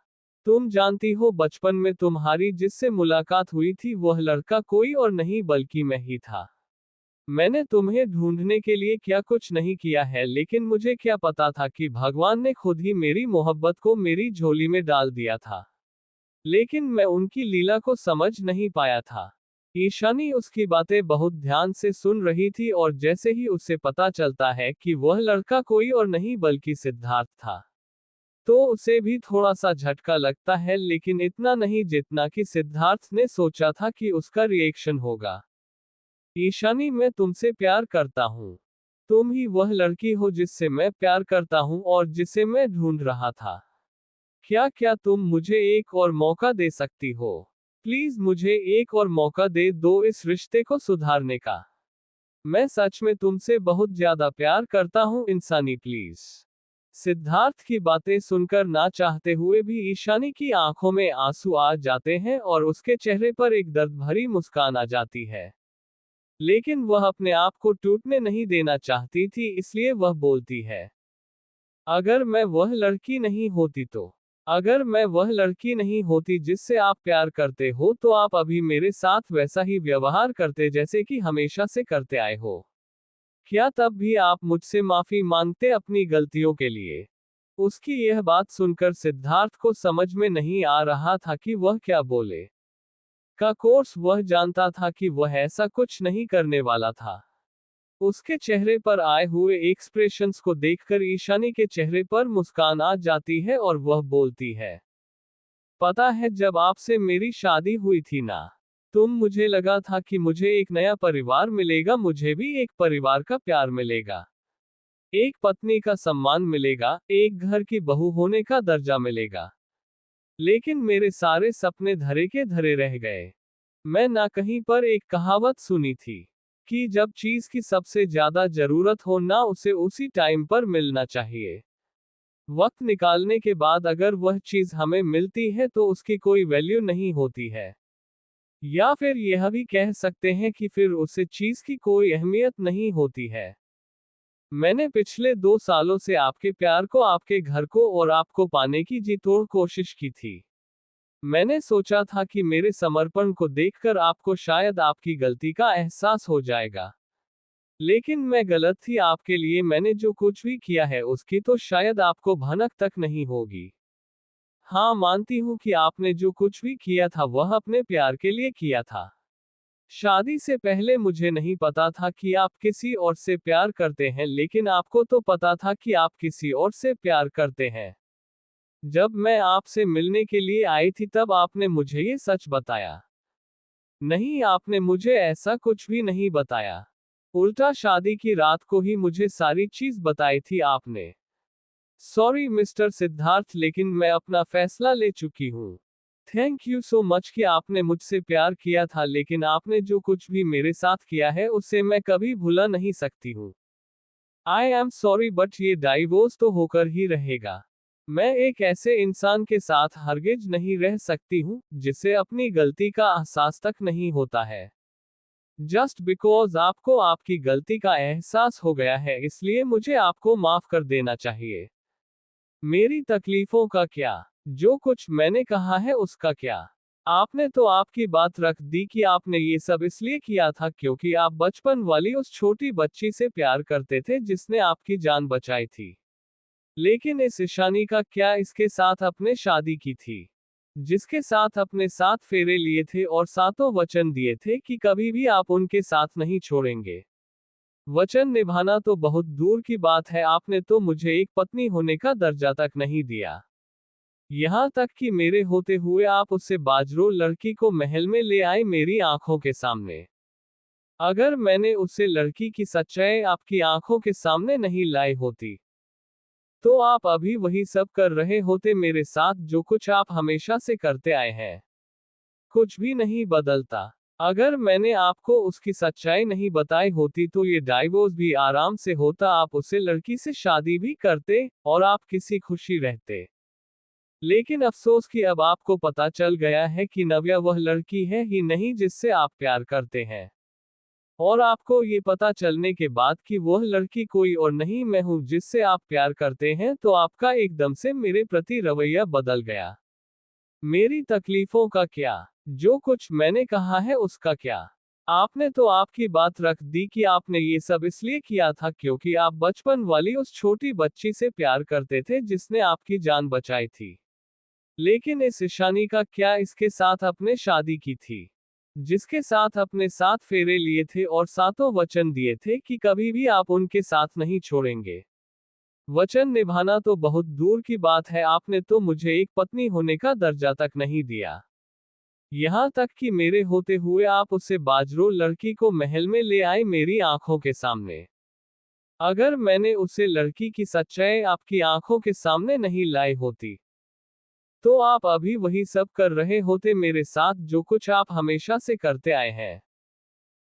तुम जानती हो, बचपन में तुम्हारी जिससे मुलाकात हुई थी वह लड़का कोई और नहीं बल्कि मैं ही था। मैंने तुम्हें ढूंढने के लिए क्या कुछ नहीं किया है, लेकिन मुझे क्या पता था कि भगवान ने खुद ही मेरी मोहब्बत को मेरी झोली में डाल दिया था। लेकिन मैं उनकी लीला को समझ नहीं पाया था। ईशानी उसकी बातें बहुत ध्यान से सुन रही थी, और जैसे ही उसे पता चलता है कि वह लड़का कोई और नहीं बल्कि सिद्धार्थ था, तो उसे भी थोड़ा सा झटका लगता है, लेकिन इतना नहीं जितना कि सिद्धार्थ ने सोचा था कि उसका रिएक्शन होगा। ईशानी, मैं तुमसे प्यार करता हूँ। तुम ही वह लड़की हो जिससे मैं प्यार करता हूँ और जिसे मैं ढूंढ रहा था। क्या तुम मुझे एक और मौका दे सकती हो? प्लीज मुझे एक और मौका दे दो इस रिश्ते को सुधारने का। मैं सच में तुमसे बहुत ज्यादा प्यार करता हूँ इंसानी, प्लीज। सिद्धार्थ की बातें सुनकर ना चाहते हुए भी ईशानी की आंखों में आंसू आ जाते हैं और उसके चेहरे पर एक दर्द भरी मुस्कान आ जाती है। लेकिन वह अपने आप को टूटने नहीं देना चाहती थी, इसलिए वह बोलती है, अगर मैं वह लड़की नहीं होती तो, अगर मैं वह लड़की नहीं होती जिससे आप प्यार करते हो, तो आप अभी मेरे साथ वैसा ही व्यवहार करते जैसे कि हमेशा से करते आए हो। क्या तब भी आप मुझसे माफी मांगते अपनी गलतियों के लिए? उसकी यह बात सुनकर सिद्धार्थ को समझ में नहीं आ रहा था कि वह क्या बोले। का कोर्स वह जानता था कि वह ऐसा कुछ नहीं करने वाला था। उसके चेहरे पर आए हुए एक्सप्रेशंस को देखकर ईशानी के चेहरे पर मुस्कान आ जाती है और वह बोलती है, पता है, जब आपसे मेरी शादी हुई थी ना, तुम मुझे लगा था कि मुझे एक नया परिवार मिलेगा, मुझे भी एक परिवार का प्यार मिलेगा, एक पत्नी का सम्मान मिलेगा, एक घर की बहू होने का दर्जा मिलेगा। लेकिन मेरे सारे सपने धरे के धरे रह गए। मैं ना कहीं पर एक कहावत सुनी थी कि जब चीज की सबसे ज्यादा जरूरत हो ना उसे उसी टाइम पर मिलना चाहिए। वक्त निकालने के बाद अगर वह चीज हमें मिलती है तो उसकी कोई वैल्यू नहीं होती है। या फिर यह भी कह सकते हैं कि फिर उस चीज की कोई अहमियत नहीं होती है। मैंने पिछले 2 सालों से आपके प्यार को, आपके घर को और आपको पाने की जी तोड़ कोशिश की थी। मैंने सोचा था कि मेरे समर्पण को देखकर आपको शायद आपकी गलती का एहसास हो जाएगा। लेकिन मैं गलत थी, आपके लिए मैंने जो कुछ भी किया है उसकी तो शायद आपको भनक तक नहीं होगी। हाँ, मानती हूँ कि आपने जो कुछ भी किया था वह अपने प्यार के लिए किया था। शादी से पहले मुझे नहीं पता था कि आप किसी और से प्यार करते हैं, लेकिन आपको तो पता था कि आप किसी और से प्यार करते हैं। जब मैं आपसे मिलने के लिए आई थी तब आपने मुझे ये सच बताया। नहीं, आपने मुझे ऐसा कुछ भी नहीं बताया। उल्टा शादी की रात को ही मुझे सारी चीज बताई थी आपने। सॉरी मिस्टर सिद्धार्थ, लेकिन मैं अपना फैसला ले चुकी हूँ। थैंक यू सो मच कि आपने मुझसे प्यार किया था, लेकिन आपने जो कुछ भी मेरे साथ किया है उसे मैं कभी भुला नहीं सकती हूँ। आई एम सॉरी बट ये डाइवोर्स तो होकर ही रहेगा। मैं एक ऐसे इंसान के साथ हरगिज नहीं रह सकती हूँ जिसे अपनी गलती का एहसास तक नहीं होता है। जस्ट बिकॉज आपको आपकी गलती का एहसास हो गया है इसलिए मुझे आपको माफ कर देना चाहिए। मेरी तकलीफों का क्या? जो कुछ मैंने कहा है उसका क्या? आपने तो आपकी बात रख दी कि आपने ये सब इसलिए किया था क्योंकि आप बचपन वाली उस छोटी बच्ची से प्यार करते थे जिसने आपकी जान बचाई थी। लेकिन इस ईशानी का क्या, इसके साथ अपने शादी की थी, जिसके साथ अपने 7 फेरे लिए थे और सातों वचन दिए थे कि कभी भी आप उनके साथ नहीं छोड़ेंगे। वचन निभाना तो बहुत दूर की बात है, आपने तो मुझे एक पत्नी होने का दर्जा तक नहीं दिया। यहाँ तक कि मेरे होते हुए आप उससे बाजरो लड़की को महल में ले आए मेरी आंखों के सामने। अगर मैंने उससे लड़की की सच्चाई आपकी आंखों के सामने नहीं लाई होती तो आप अभी वही सब कर रहे होते मेरे साथ जो कुछ आप हमेशा से करते आए हैं। कुछ भी नहीं बदलता। अगर मैंने आपको उसकी सच्चाई नहीं बताई होती तो ये डाइवोर्स भी आराम से होता, आप उसे लड़की से शादी भी करते और आप किसी खुशी रहते। लेकिन अफसोस कि अब आपको पता चल गया है कि नव्या वह लड़की है ही नहीं जिससे आप प्यार करते हैं। और आपको ये पता चलने के बाद कि वह लड़की कोई और नहीं मैं हूं जिससे आप प्यार करते हैं तो आपका एकदम से मेरे प्रति रवैया बदल गया। मेरी तकलीफों का क्या? जो कुछ मैंने कहा है उसका क्या? आपने तो आपकी बात रख दी कि आपने ये सब इसलिए किया था क्योंकि आप बचपन वाली उस छोटी बच्ची से प्यार करते थे जिसने आपकी जान बचाई थी। लेकिन इस ईशानी का क्या, इसके साथ अपने शादी की थी, जिसके साथ अपने 7 फेरे लिए थे और सातों वचन दिए थे कि कभी भी आप उनके साथ नहीं छोड़ेंगे। वचन निभाना तो बहुत दूर की बात है, आपने तो मुझे एक पत्नी होने का दर्जा तक नहीं दिया। यहाँ तक कि मेरे होते हुए आप उससे बाजरो लड़की को महल में ले आए मेरी आंखों के सामने। अगर मैंने उसे लड़की की सच्चाई आपकी आंखों के सामने नहीं लाई होती तो आप अभी वही सब कर रहे होते मेरे साथ जो कुछ आप हमेशा से करते आए हैं।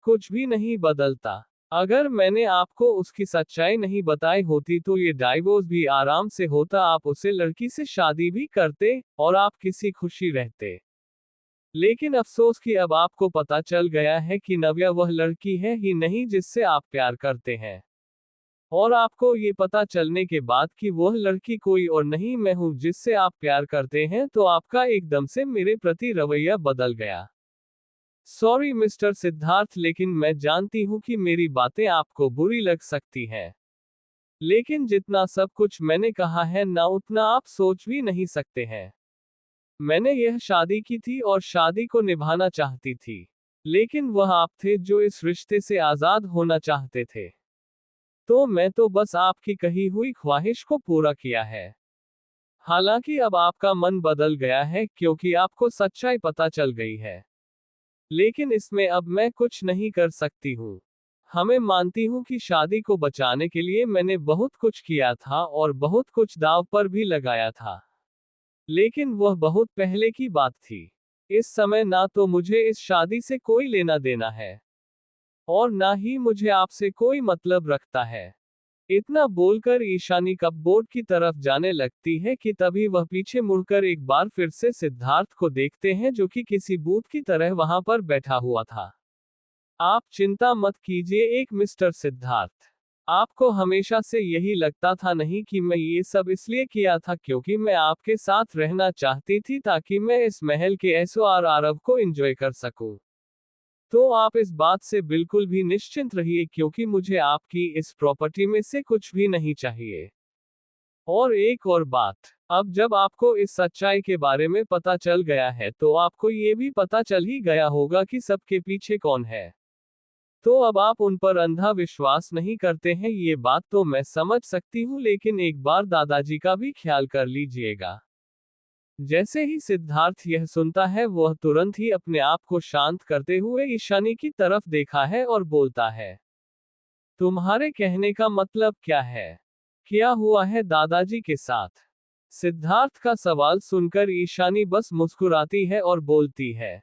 कुछ भी नहीं बदलता। अगर मैंने आपको उसकी सच्चाई नहीं बताई होती तो ये डाइवोर्स भी आराम से होता, आप उसे लड़की से शादी भी करते और आप किसी खुशी रहते। लेकिन अफसोस कि अब आपको पता चल गया है कि नव्या वह लड़की है ही नहीं जिससे आप प्यार करते हैं। और आपको ये पता चलने के बाद कि वह लड़की कोई और नहीं मैं हूं जिससे आप प्यार करते हैं तो आपका एकदम से मेरे प्रति रवैया बदल गया। सॉरी मिस्टर सिद्धार्थ, लेकिन मैं जानती हूं कि मेरी बातें आपको बुरी लग सकती हैं। लेकिन जितना सब कुछ मैंने कहा है ना उतना आप सोच भी नहीं सकते हैं। मैंने यह शादी की थी और शादी को निभाना चाहती थी। लेकिन वह आप थे जो इस रिश्ते से आजाद होना चाहते थे। तो मैं तो बस आपकी कही हुई ख्वाहिश को पूरा किया है। हालांकि अब आपका मन बदल गया है क्योंकि आपको सच्चाई पता चल गई है। लेकिन इसमें अब मैं कुछ नहीं कर सकती हूँ। हमें मानती हूँ कि शादी को बचाने के लिए मैंने बहुत कुछ किया था और बहुत कुछ दांव पर भी लगाया था। लेकिन वह बहुत पहले की बात थी। इस समय ना तो मुझे इस शादी से कोई लेना देना है और ना ही मुझे आपसे कोई मतलब रखता है। इतना बोलकर ईशानी कपबोर्ड की तरफ जाने लगती है कि तभी वह पीछे मुड़कर एक बार फिर से सिद्धार्थ को देखते हैं, जो कि किसी भूत की तरह वहां पर बैठा हुआ था। आप चिंता मत कीजिए एक मिस्टर सिद्धार्थ। आपको हमेशा से यही लगता था नहीं कि मैं ये सब इसलिए किया था क्योंकि मैं आपके साथ रहना चाहती थी ताकि मैं इस महल के ऐशो आराम को एंजॉय कर सकूं। तो आप इस बात से बिल्कुल भी निश्चिंत रहिए क्योंकि मुझे आपकी इस प्रॉपर्टी में से कुछ भी नहीं चाहिए। और एक और बात, अब जब आपको इस सच्चाई के बारे में पता चल गया है तो आपको ये भी पता चल ही गया होगा कि सबके पीछे कौन है। तो अब आप उन पर अंधा विश्वास नहीं करते हैं, ये बात तो मैं समझ सकती हूँ, लेकिन एक बार दादाजी का भी ख्याल कर लीजिएगा। जैसे ही सिद्धार्थ यह सुनता है वह तुरंत ही अपने आप को शांत करते हुए ईशानी की तरफ देखा है और बोलता है, तुम्हारे कहने का मतलब क्या है? क्या हुआ है दादाजी के साथ? सिद्धार्थ का सवाल सुनकर ईशानी बस मुस्कुराती है और बोलती है,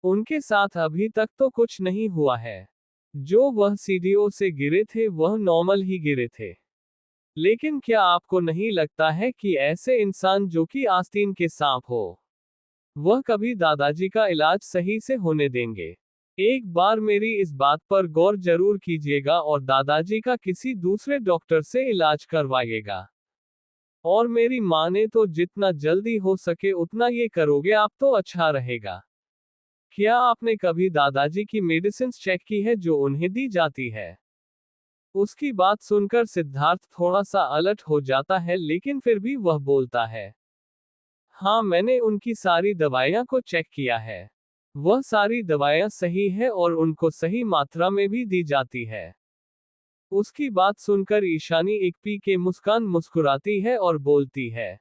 उनके साथ अभी तक तो कुछ नहीं हुआ है। जो वह सीढ़ियों से गिरे थे वह नॉर्मल ही गिरे थे। लेकिन क्या आपको नहीं लगता है कि ऐसे इंसान जो कि आस्तीन के सांप हो, वह कभी दादाजी का इलाज सही से होने देंगे? एक बार मेरी इस बात पर गौर जरूर कीजिएगा और दादाजी का किसी दूसरे डॉक्टर से इलाज करवाइएगा। और मेरी माने तो जितना जल्दी हो सके उतना ये करोगे आप तो अच्छा रहेगा। क्या आपने कभी दादाजी की मेडिसिन चेक की है जो उन्हें दी जाती है? उसकी बात सुनकर सिद्धार्थ थोड़ा सा अलर्ट हो जाता है, लेकिन फिर भी वह बोलता है, हाँ मैंने उनकी सारी दवाइयाँ को चेक किया है। वह सारी दवाइयाँ सही है और उनको सही मात्रा में भी दी जाती है। उसकी बात सुनकर ईशानी एक पी के मुस्कान मुस्कुराती है और बोलती है,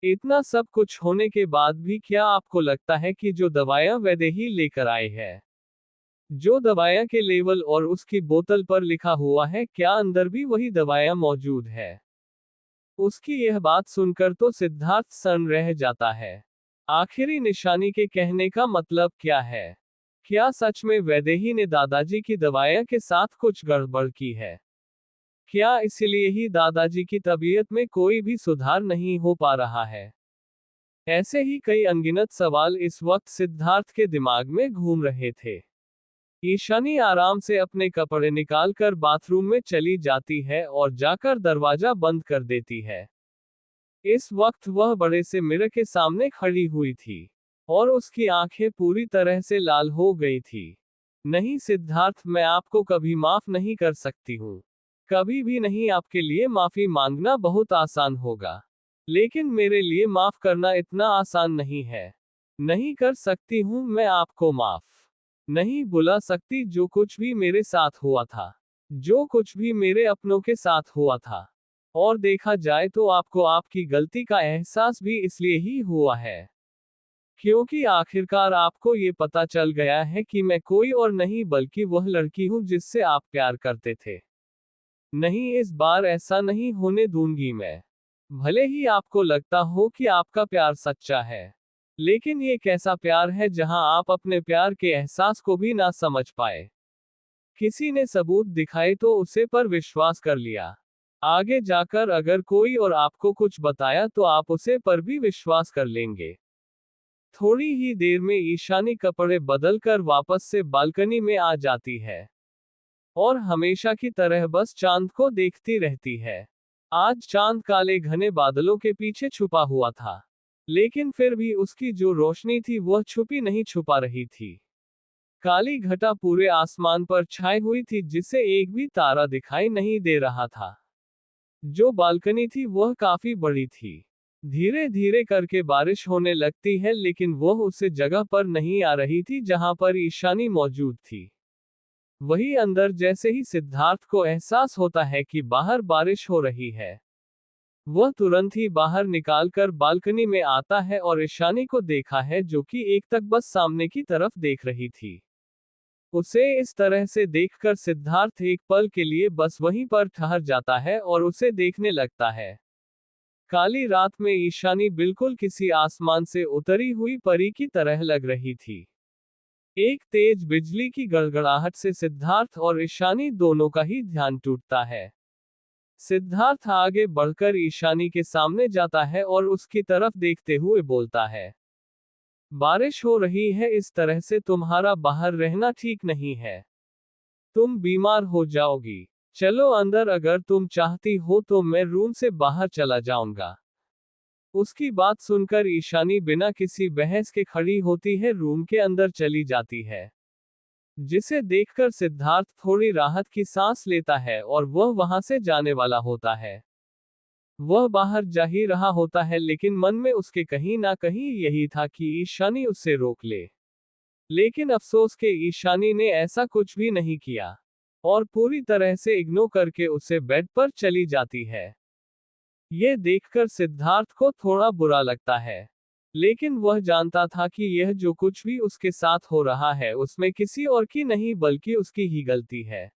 इतना सब कुछ होने के बाद भी क्या आपको लगता है कि जो दवाइयाँ वैदेही लेकर आए हैं, जो दवाइयाँ के लेवल और उसकी बोतल पर लिखा हुआ है, क्या अंदर भी वही दवाइयाँ मौजूद है? उसकी यह बात सुनकर तो सिद्धार्थ सन्न रह जाता है। आखिरी निशानी के कहने का मतलब क्या है? क्या सच में वैदेही ने दादाजी की दवाइयाँ के साथ कुछ गड़बड़ की है? क्या इसलिए ही दादाजी की तबीयत में कोई भी सुधार नहीं हो पा रहा है? ऐसे ही कई अनगिनत सवाल इस वक्त सिद्धार्थ के दिमाग में घूम रहे थे। ईशानी आराम से अपने कपड़े निकालकर बाथरूम में चली जाती है और जाकर दरवाजा बंद कर देती है। इस वक्त वह बड़े से मिरर के सामने खड़ी हुई थी और उसकी आंखें पूरी तरह से लाल हो गई थी। नहीं सिद्धार्थ, मैं आपको कभी माफ नहीं कर सकती हूँ। कभी भी नहीं। आपके लिए माफी मांगना बहुत आसान होगा, लेकिन मेरे लिए माफ करना इतना आसान नहीं है। नहीं कर सकती हूँ मैं आपको माफ। नहीं बुला सकती। जो कुछ भी मेरे साथ हुआ था, जो कुछ भी मेरे अपनों के साथ हुआ था, और देखा जाए तो आपको आपकी गलती का एहसास भी इसलिए ही हुआ है क्योंकि आखिरकार आपको ये पता चल गया है कि मैं कोई और नहीं बल्कि वह लड़की हूं जिससे आप प्यार करते थे। नहीं, इस बार ऐसा नहीं होने दूंगी मैं। भले ही आपको लगता हो कि आपका प्यार सच्चा है, लेकिन ये कैसा प्यार है जहां आप अपने प्यार के एहसास को भी ना समझ पाए। किसी ने सबूत दिखाए तो उसे पर विश्वास कर लिया। आगे जाकर अगर कोई और आपको कुछ बताया तो आप उसे पर भी विश्वास कर लेंगे। थोड़ी ही देर में ईशानी कपड़े बदलकर वापस से बालकनी में आ जाती है और हमेशा की तरह बस चांद को देखती रहती है। आज चांद काले घने बादलों के पीछे छुपा हुआ था, लेकिन फिर भी उसकी जो रोशनी थी वह छुपी नहीं छुपा रही थी। काली घटा पूरे आसमान पर छाई हुई थी जिससे एक भी तारा दिखाई नहीं दे रहा था। जो बालकनी थी वह काफी बड़ी थी। धीरे धीरे करके बारिश होने लगती है, लेकिन वह उस जगह पर नहीं आ रही थी जहां पर ईशानी मौजूद थी। वही अंदर जैसे ही सिद्धार्थ को एहसास होता है कि बाहर बारिश हो रही है, वह तुरंत ही बाहर निकालकर बालकनी में आता है और ईशानी को देखा है जो कि एक तक बस सामने की तरफ देख रही थी। उसे इस तरह से देखकर सिद्धार्थ एक पल के लिए बस वहीं पर ठहर जाता है और उसे देखने लगता है। काली रात में ईशानी बिल्कुल किसी आसमान से उतरी हुई परी की तरह लग रही थी। एक तेज बिजली की गड़गड़ाहट से सिद्धार्थ और ईशानी दोनों का ही ध्यान टूटता है। सिद्धार्थ आगे बढ़कर ईशानी के सामने जाता है और उसकी तरफ देखते हुए बोलता है, बारिश हो रही है, इस तरह से तुम्हारा बाहर रहना ठीक नहीं है। तुम बीमार हो जाओगी। चलो अंदर, अगर तुम चाहती हो तो मैं रूम से बाहर चला जाऊंगा। उसकी बात सुनकर ईशानी बिना किसी बहस के खड़ी होती है, रूम के अंदर चली जाती है। जिसे देखकर सिद्धार्थ थोड़ी राहत की सांस लेता है और वह वहां से जाने वाला होता है। वह बाहर जा ही रहा होता है, लेकिन मन में उसके कहीं ना कहीं यही था कि ईशानी उससे रोक ले। लेकिन अफसोस के ईशानी ने ऐसा कुछ भी नहीं किया और पूरी तरह से इग्नोर करके उसे बेड पर चली जाती है। यह देखकर सिद्धार्थ को थोड़ा बुरा लगता है, लेकिन वह जानता था कि यह जो कुछ भी उसके साथ हो रहा है उसमें किसी और की नहीं बल्कि उसकी ही गलती है।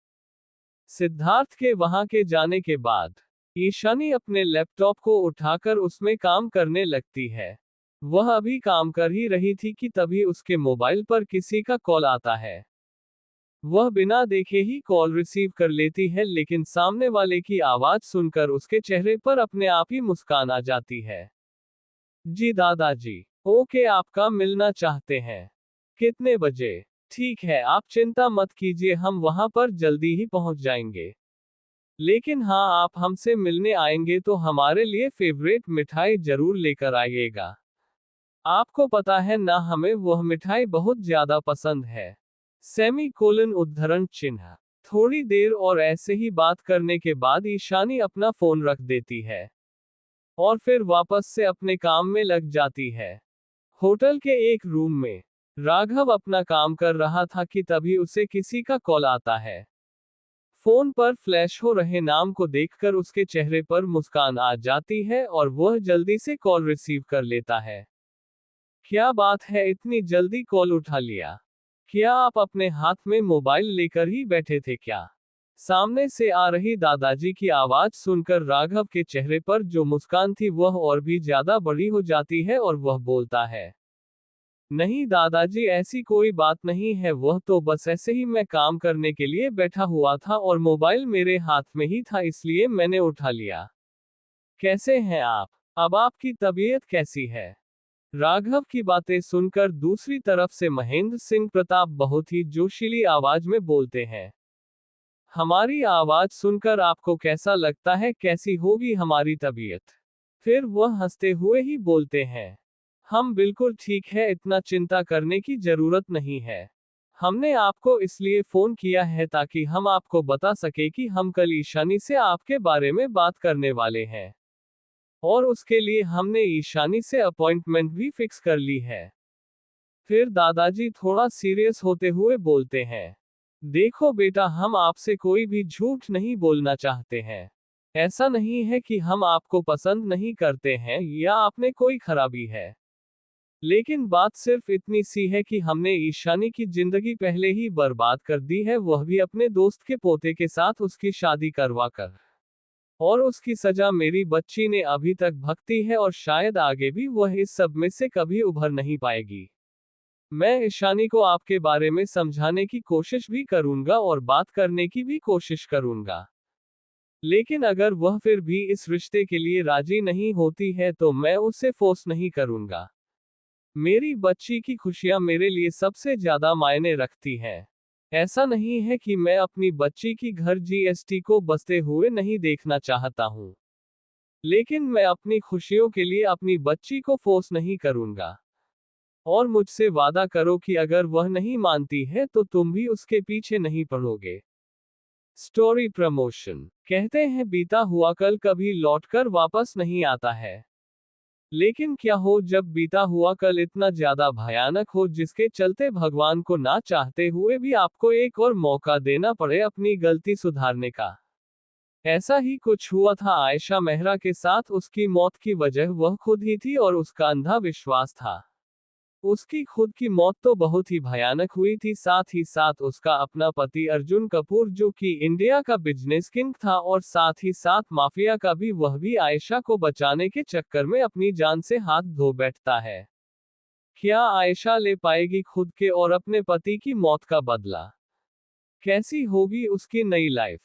सिद्धार्थ के वहां के जाने के बाद ईशानी अपने लैपटॉप को उठाकर उसमें काम करने लगती है। वह अभी काम कर ही रही थी कि तभी उसके मोबाइल पर किसी का कॉल आता है। वह बिना देखे ही कॉल रिसीव कर लेती है, लेकिन सामने वाले की आवाज सुनकर उसके चेहरे पर अपने आप ही मुस्कान आ जाती है। जी दादाजी। ओके, आपका मिलना चाहते हैं। कितने बजे? ठीक है, आप चिंता मत कीजिए, हम वहां पर जल्दी ही पहुंच जाएंगे। लेकिन हाँ, आप हमसे मिलने आएंगे तो हमारे लिए फेवरेट मिठाई जरूर लेकर आइएगा। आपको पता है ना, हमें वह मिठाई बहुत ज्यादा पसंद है। सेमी कोलन उद्धरण चिन्ह। थोड़ी देर और ऐसे ही बात करने के बाद ईशानी अपना फोन रख देती है और फिर वापस से अपने काम में लग जाती है। होटल के एक रूम में राघव अपना काम कर रहा था कि तभी उसे किसी का कॉल आता है। फोन पर फ्लैश हो रहे नाम को देखकर उसके चेहरे पर मुस्कान आ जाती है और वह जल्दी से कॉल रिसीव कर लेता है। क्या बात है, इतनी जल्दी कॉल उठा लिया? क्या आप अपने हाथ में मोबाइल लेकर ही बैठे थे क्या? सामने से आ रही दादाजी की आवाज सुनकर राघव के चेहरे पर जो मुस्कान थी वह और भी ज्यादा बड़ी हो जाती है और वह बोलता है, नहीं दादाजी, ऐसी कोई बात नहीं है, वह तो बस ऐसे ही मैं काम करने के लिए बैठा हुआ था और मोबाइल मेरे हाथ में ही था, इसलिए मैंने उठा लिया। कैसे हैं आप? अब आपकी तबीयत कैसी है? राघव की बातें सुनकर दूसरी तरफ से महेंद्र सिंह प्रताप बहुत ही जोशीली आवाज में बोलते हैं, हमारी आवाज सुनकर आपको कैसा लगता है, कैसी होगी हमारी तबीयत? फिर वह हंसते हुए ही बोलते हैं, हम बिल्कुल ठीक है, इतना चिंता करने की जरूरत नहीं है। हमने आपको इसलिए फोन किया है ताकि हम आपको बता सके कि हम कल ईशानी से आपके बारे में बात करने वाले हैं और उसके लिए हमने ईशानी से अपॉइंटमेंट भी फिक्स कर ली है। फिर दादाजी थोड़ा सीरियस होते हुए बोलते हैं, देखो बेटा, हम आपसे कोई भी झूठ नहीं बोलना चाहते हैं। ऐसा नहीं है कि हम आपको पसंद नहीं करते हैं या आपने कोई खराबी है। लेकिन बात सिर्फ इतनी सी है कि हमने ईशानी की जिंदगी पहले ही बर्बाद कर दी है, वह भी अपने दोस्त के पोते के साथ उसकी शादी करवा कर। और उसकी सजा मेरी बच्ची ने अभी तक भुगती है और शायद आगे भी वह इस सब में से कभी उभर नहीं पाएगी। मैं ईशानी को आपके बारे में समझाने की कोशिश भी करूंगा और बात करने की भी कोशिश करूंगा, लेकिन अगर वह फिर भी इस रिश्ते के लिए राजी नहीं होती है तो मैं उसे फोर्स नहीं करूंगा। मेरी बच्ची की खुशियां मेरे लिए सबसे ज्यादा मायने रखती हैं। ऐसा नहीं है कि मैं अपनी बच्ची की घर जीएसटी को बसते हुए नहीं देखना चाहता हूं, लेकिन मैं अपनी खुशियों के लिए अपनी बच्ची को फोर्स नहीं करूंगा। और मुझसे वादा करो कि अगर वह नहीं मानती है तो तुम भी उसके पीछे नहीं पड़ोगे। Story promotion. कहते हैं बीता हुआ कल कभी लौटकर वापस नहीं आता है, लेकिन क्या हो जब बीता हुआ कल इतना ज्यादा भयानक हो जिसके चलते भगवान को ना चाहते हुए भी आपको एक और मौका देना पड़े अपनी गलती सुधारने का। ऐसा ही कुछ हुआ था आयशा मेहरा के साथ। उसकी मौत की वजह वह खुद ही थी और उसका अंधा विश्वास था। उसकी खुद की मौत तो बहुत ही भयानक हुई थी, साथ ही साथ उसका अपना पति अर्जुन कपूर जो कि इंडिया का बिजनेस किंग था और साथ ही साथ माफिया का भी, वह भी आयशा को बचाने के चक्कर में अपनी जान से हाथ धो बैठता है। क्या आयशा ले पाएगी खुद के और अपने पति की मौत का बदला? कैसी होगी उसकी नई लाइफ?